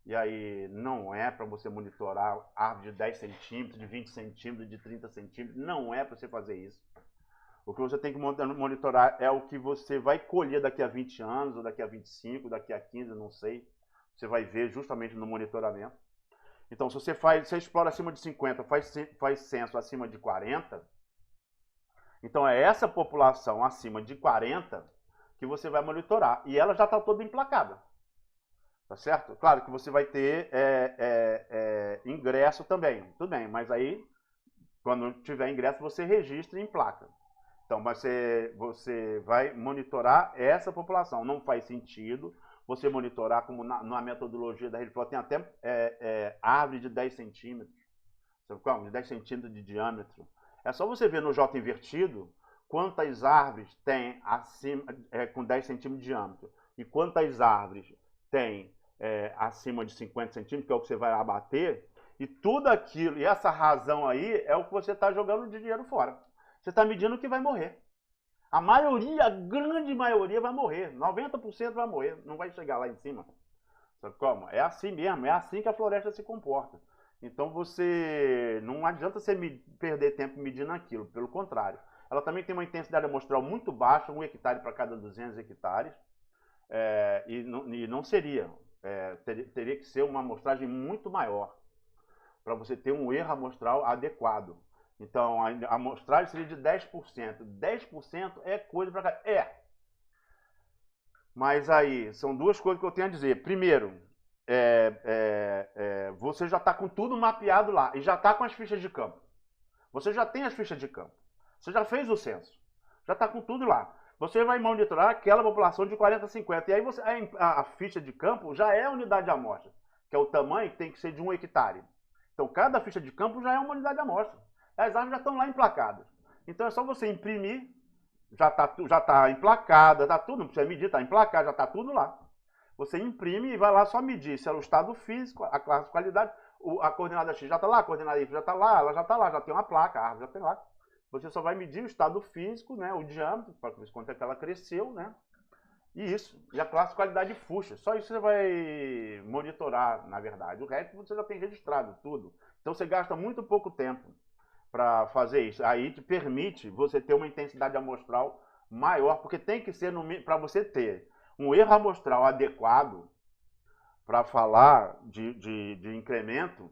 e aí não é para você monitorar árvore de 10 centímetros, de 20 centímetros, de 30 centímetros, não é para você fazer isso. O que você tem que monitorar é o que você vai colher daqui a 20 anos, ou daqui a 25, daqui a 15, não sei. Você vai ver justamente no monitoramento. Então, se você explora acima de 50, faz censo acima de 40, então é essa população acima de 40 que você vai monitorar. E ela já está toda emplacada. Tá certo? Claro que você vai ter ingresso também. Tudo bem, mas aí, quando tiver ingresso, você registra em placa. Então, você vai monitorar essa população. Não faz sentido você monitorar, como na metodologia da Rede Flor, tem até árvore de 10 centímetros. Sabe como? De 10 centímetros de diâmetro. É só você ver no J invertido quantas árvores tem acima, com 10 centímetros de diâmetro e quantas árvores tem acima de 50 centímetros, que é o que você vai abater, e tudo aquilo, e essa razão aí é o que você está jogando de dinheiro fora. Você está medindo que vai morrer. A maioria, a grande maioria vai morrer. 90% vai morrer, não vai chegar lá em cima. Sabe como? É assim mesmo, é assim que a floresta se comporta. Então não adianta você perder tempo medindo aquilo, pelo contrário. Ela também tem uma intensidade amostral muito baixa, 1 hectare para cada 200 hectares, e não seria. Teria que ser uma amostragem muito maior, para você ter um erro amostral adequado. Então, a amostragem seria de 10%. 10% é coisa para cá. Mas aí, são duas coisas que eu tenho a dizer. Primeiro, você já está com tudo mapeado lá, e já está com as fichas de campo. Você já tem as fichas de campo. Você já fez o censo. Já está com tudo lá. Você vai monitorar aquela população de 40 a 50. E aí a ficha de campo já é a unidade de amostra, que é o tamanho que tem que ser de 1 hectare. Então, cada ficha de campo já é uma unidade de amostra. As árvores já estão lá emplacadas. Então, é só você imprimir, já está emplacada, está tudo, não precisa medir, está emplacado, já está tudo lá. Você imprime e vai lá só medir se é o estado físico, a classe de qualidade, a coordenada X já está lá, a coordenada Y já está lá, ela já está lá, já tem uma placa, a árvore já tem lá. Você só vai medir o estado físico, né, o diâmetro, para ver quanto é que ela cresceu, né? E isso. E a classe de qualidade de fuxa. Só isso você vai monitorar, na verdade. O resto você já tem registrado tudo. Então você gasta muito pouco tempo para fazer isso. Aí te permite você ter uma intensidade amostral maior, porque tem que ser, para você ter um erro amostral adequado para falar de incremento,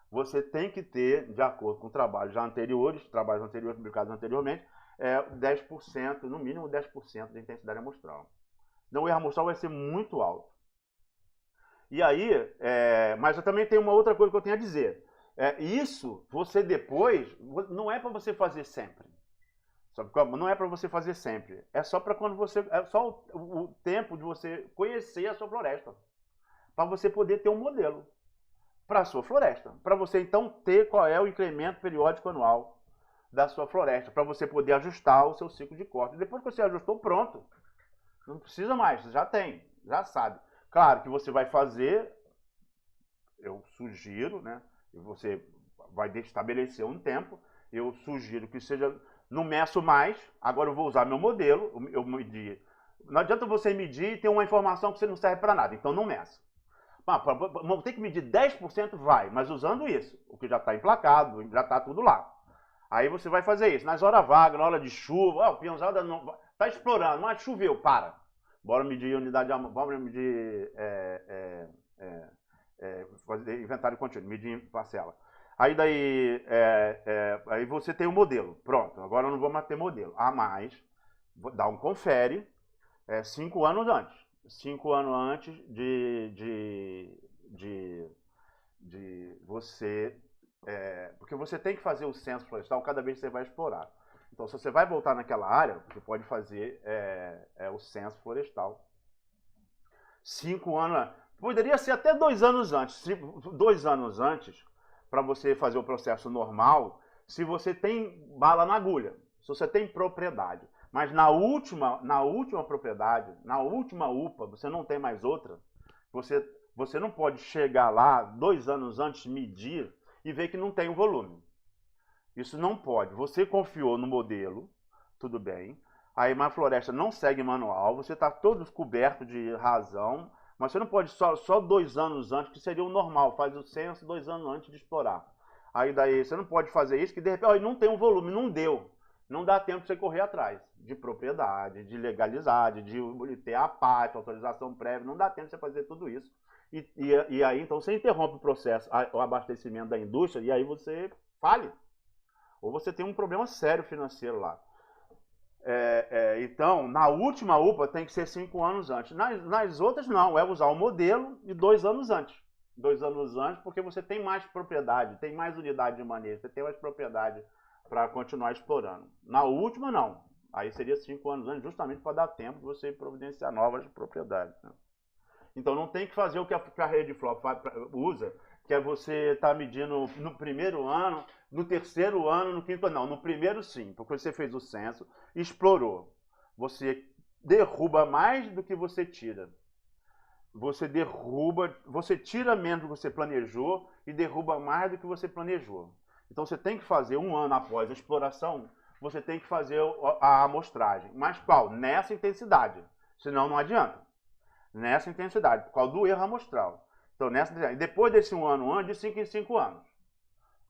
você tem que ter, de acordo com trabalhos anteriores publicados anteriormente, 10%, no mínimo 10% de intensidade amostral. Então o erro amostral vai ser muito alto. E aí, mas eu também tenho uma outra coisa que eu tenho a dizer. Isso, você depois, não é para você fazer sempre. Não é para você fazer sempre. É só para quando você, é só o tempo de você conhecer a sua floresta. Para você poder ter um modelo para a sua floresta. Para você, então, ter qual é o incremento periódico anual da sua floresta. Para você poder ajustar o seu ciclo de corte. Depois que você ajustou, pronto. Não precisa mais, já tem, já sabe. Claro que você vai fazer, eu sugiro, né? Você vai estabelecer um tempo, eu sugiro que seja, não meço mais, agora eu vou usar meu modelo, eu medir. Não adianta você medir e ter uma informação que você não serve para nada, então não meça. Tem que medir 10%, vai, mas usando isso, o que já está emplacado, já está tudo lá. Aí você vai fazer isso, nas horas vagas, na hora de chuva, o peãozada não está explorando, mas choveu, para. Bora medir unidade, bora medir fazer inventário contínuo, medir parcela. Aí daí, aí você tem o modelo, pronto, agora eu não vou mais ter modelo. Mais, dá um confere 5 anos antes. 5 anos antes de você... porque você tem que fazer o censo florestal cada vez que você vai explorar. Então, se você vai voltar naquela área, você pode fazer o censo florestal. 5 anos... Poderia ser até 2 anos antes. 2 anos antes, para você fazer o processo normal, se você tem bala na agulha, se você tem propriedade. Mas na última propriedade, na última UPA, você não tem mais outra, você não pode chegar lá 2 anos antes, medir e ver que não tem o volume. Isso não pode. Você confiou no modelo, tudo bem. A Emafloresta não segue manual, você está todo coberto de razão, mas você não pode só 2 anos antes, que seria o normal, faz o censo 2 anos antes de explorar. Aí daí você não pode fazer isso, que de repente não tem um volume, não deu. Não dá tempo de você correr atrás de propriedade, de legalizar, de ter a parte, autorização prévia, não dá tempo de você fazer tudo isso. E aí então você interrompe o processo, o abastecimento da indústria, e aí você fale. Ou você tem um problema sério financeiro lá. Então, na última UPA tem que ser 5 anos antes. Nas outras não, é usar o modelo e 2 anos antes. 2 anos antes, porque você tem mais propriedade, tem mais unidade de manejo, você tem mais propriedade para continuar explorando. Na última não, aí seria 5 anos antes, justamente para dar tempo de você providenciar novas propriedades. Né? Então não tem que fazer o que a rede FLOP usa, que é você estar medindo no primeiro ano, no terceiro ano, no quinto ano. Não, no primeiro sim, porque você fez o censo, explorou. Você derruba mais do que você tira. você derruba, você tira menos do que você planejou e derruba mais do que você planejou. Então você tem que fazer, um ano após a exploração, você tem que fazer a amostragem. Mas qual? Nessa intensidade. Senão não adianta. Nessa intensidade, por causa do erro amostral. Então, nessa intensidade. Depois desse um ano, de 5 em 5 anos.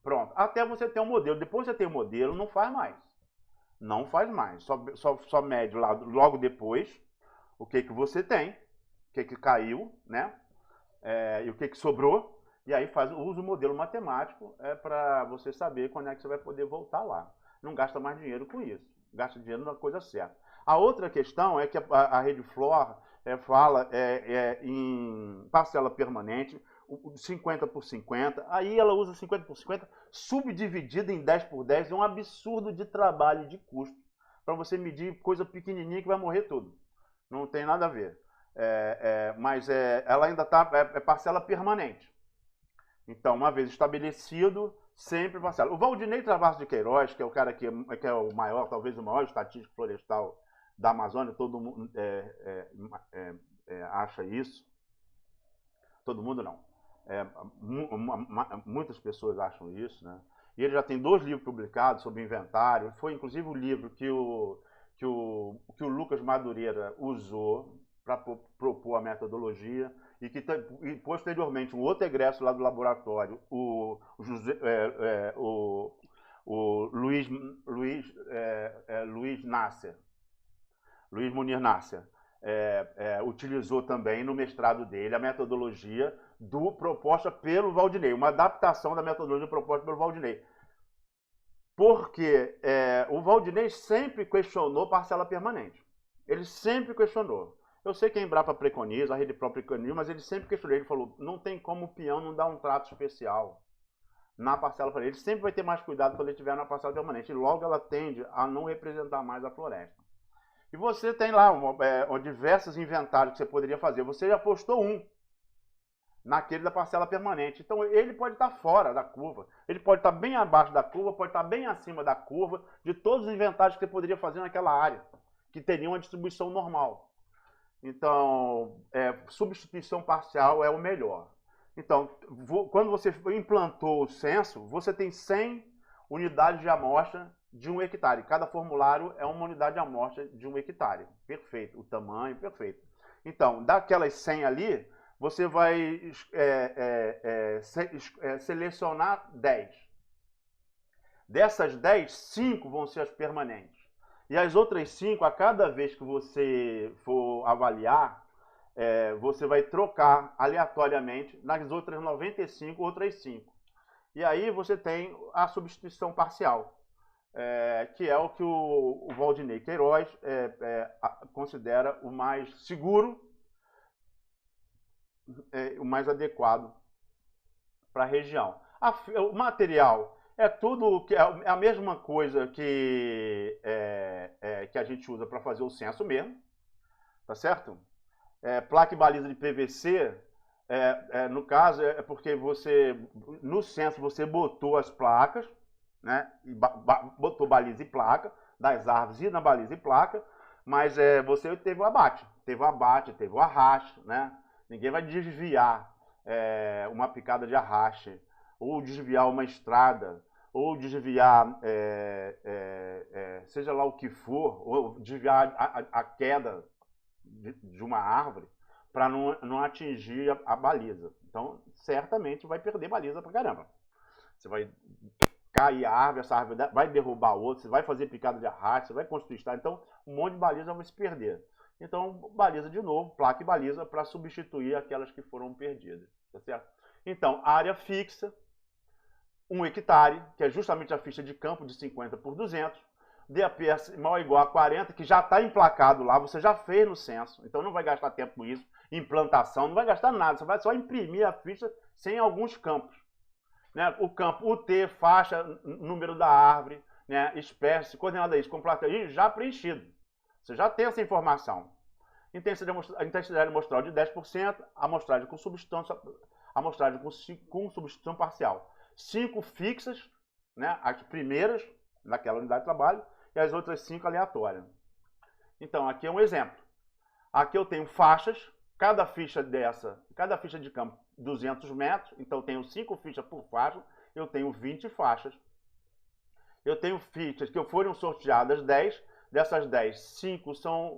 Pronto. Até você ter um modelo. Depois que você tem um modelo, não faz mais. Não faz mais. Só mede lá, logo depois o que você tem, o que caiu, né? E o que sobrou. E aí usa o modelo matemático para você saber quando é que você vai poder voltar lá. Não gasta mais dinheiro com isso. Gasta dinheiro na coisa certa. A outra questão é que a Rede Flor fala em parcela permanente, 50 por 50. Aí ela usa 50 por 50, subdividida em 10 por 10. É um absurdo de trabalho e de custo para você medir coisa pequenininha que vai morrer tudo. Não tem nada a ver. Mas ela ainda está parcela permanente. Então, uma vez estabelecido, sempre parcela. O Valdinei Travassos de Queiroz, que é o cara que é o maior, talvez o maior estatístico florestal da Amazônia, todo mundo acha isso. Todo mundo não. Muitas pessoas acham isso, né? E ele já tem 2 livros publicados sobre inventário. Foi inclusive o livro que o Lucas Madureira usou para propor a metodologia. E posteriormente, um outro egresso lá do laboratório, o Luiz Munir Nasser, utilizou também no mestrado dele a metodologia proposta pelo Valdinei, uma adaptação da metodologia proposta pelo Valdinei. Porque o Valdinei sempre questionou parcela permanente. Ele sempre questionou. Eu sei que a Embrapa preconiza, a Rede Pro preconiza, mas ele sempre questionou. Ele falou, não tem como o peão não dar um trato especial na parcela permanente. Ele sempre vai ter mais cuidado quando ele estiver na parcela permanente. E logo ela tende a não representar mais a floresta. E você tem lá diversos inventários que você poderia fazer. Você já postou um naquele da parcela permanente. Então ele pode estar fora da curva. Ele pode estar bem abaixo da curva, pode estar bem acima da curva de todos os inventários que você poderia fazer naquela área, que teriam uma distribuição normal. Então, substituição parcial é o melhor. Então, quando você implantou o censo, você tem 100 unidades de amostra de 1 hectare. Cada formulário é uma unidade de amostra de 1 hectare. Perfeito. O tamanho, perfeito. Então, daquelas 100 ali, você vai selecionar 10. Dessas 10, 5 vão ser as permanentes. E as outras 5, a cada vez que você for avaliar, você vai trocar aleatoriamente nas outras 95, outras 5. E aí você tem a substituição parcial, que é o que o Valdinei Queiroz considera o mais seguro, o mais adequado para a região. O material é tudo é a mesma coisa que a gente usa para fazer o censo mesmo, tá certo? Placa e baliza de PVC, no caso, porque no censo você botou as placas, né? E botou baliza e placa das árvores e na baliza e placa, mas você teve o abate, teve o arraste, né? Ninguém vai desviar uma picada de arraste, ou desviar uma estrada, ou desviar, seja lá o que for, ou desviar a queda de uma árvore para não atingir a baliza. Então, certamente vai perder baliza pra caramba. Você vai cair a árvore, essa árvore vai derrubar outra, você vai fazer picada de arraste, você vai construir estrada, então um monte de baliza vai se perder. Então, baliza de novo, placa e baliza para substituir aquelas que foram perdidas, tá certo? Então, área fixa, 1 hectare, que é justamente a ficha de campo de 50 por 200, DAP maior ou igual a 40, que já está emplacado lá, você já fez no censo, então não vai gastar tempo com isso, implantação, não vai gastar nada, você vai só imprimir a ficha sem alguns campos. Né? O campo UT, faixa, número da árvore, né? Espécie, coordenada isso, completa aí, já preenchido. Você já tem essa informação. Intensidade amostral de 10%, amostragem com substituição, com substituição parcial. 5 fixas, né? As primeiras naquela unidade de trabalho, e as outras 5 aleatórias. Então, aqui é um exemplo. Aqui eu tenho faixas, cada ficha de campo 200 metros, então eu tenho 5 fichas por faixa, eu tenho 20 faixas. Eu tenho fichas que foram sorteadas 10, dessas 10, 5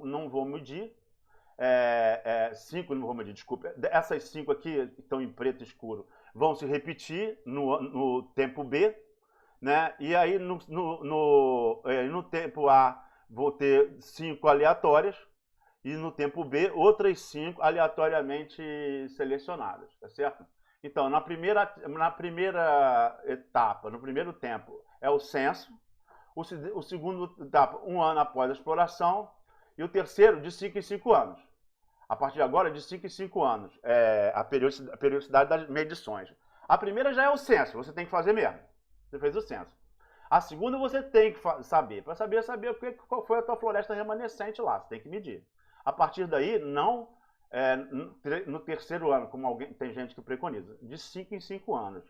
não vou medir, 5 não vou medir, desculpa. Essas 5 aqui, que estão em preto escuro, vão se repetir no tempo B, né? E aí no tempo A vou ter 5 aleatórias, e no tempo B, outras 5 aleatoriamente selecionadas, tá certo? Então, na primeira etapa, no primeiro tempo, é o censo. O segundo etapa, 1 ano após a exploração. E o terceiro, de 5 em 5 anos. A partir de agora, de 5 em 5 anos, a periodicidade das medições. A primeira já é o censo, você tem que fazer mesmo. Você fez o censo. A segunda você tem que saber. Para saber qual foi a tua floresta remanescente lá, você tem que medir. A partir daí, não no terceiro ano, como tem gente que preconiza, de 5 em 5 anos.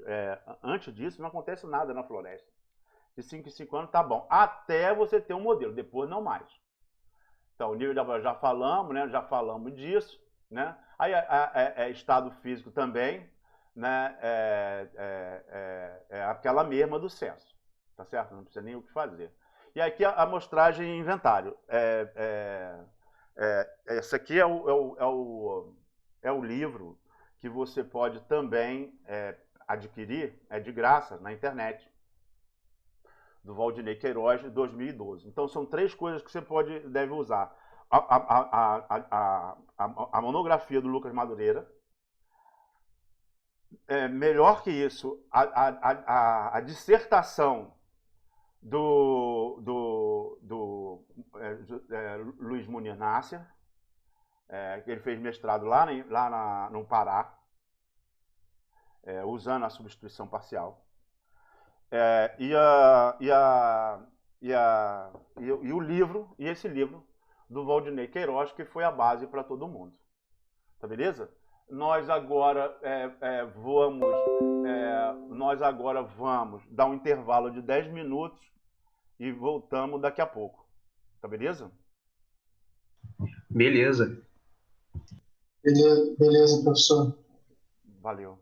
Antes disso, não acontece nada na floresta. De 5 em 5 anos, tá bom. Até você ter um modelo, depois não mais. Então, o nível de avaliação, já falamos, né? Já falamos disso, né? Aí, estado físico também, né? Aquela mesma do censo, tá certo? Não precisa nem o que fazer. E aqui a amostragem e inventário. Esse aqui é o livro que você pode também adquirir, de graça, na internet, do Valdinei Queiroz, de 2012. Então, são 3 coisas que você deve usar. A monografia do Lucas Madureira. Melhor que isso, a dissertação do Luiz Munir Nasser, que ele fez mestrado lá no Pará, usando a substituição parcial. E o livro, e esse livro do Valdinei Queiroz, que foi a base para todo mundo. Tá beleza? Nós agora vamos dar um intervalo de 10 minutos e voltamos daqui a pouco. Tá beleza? Beleza. Beleza, professor. Valeu.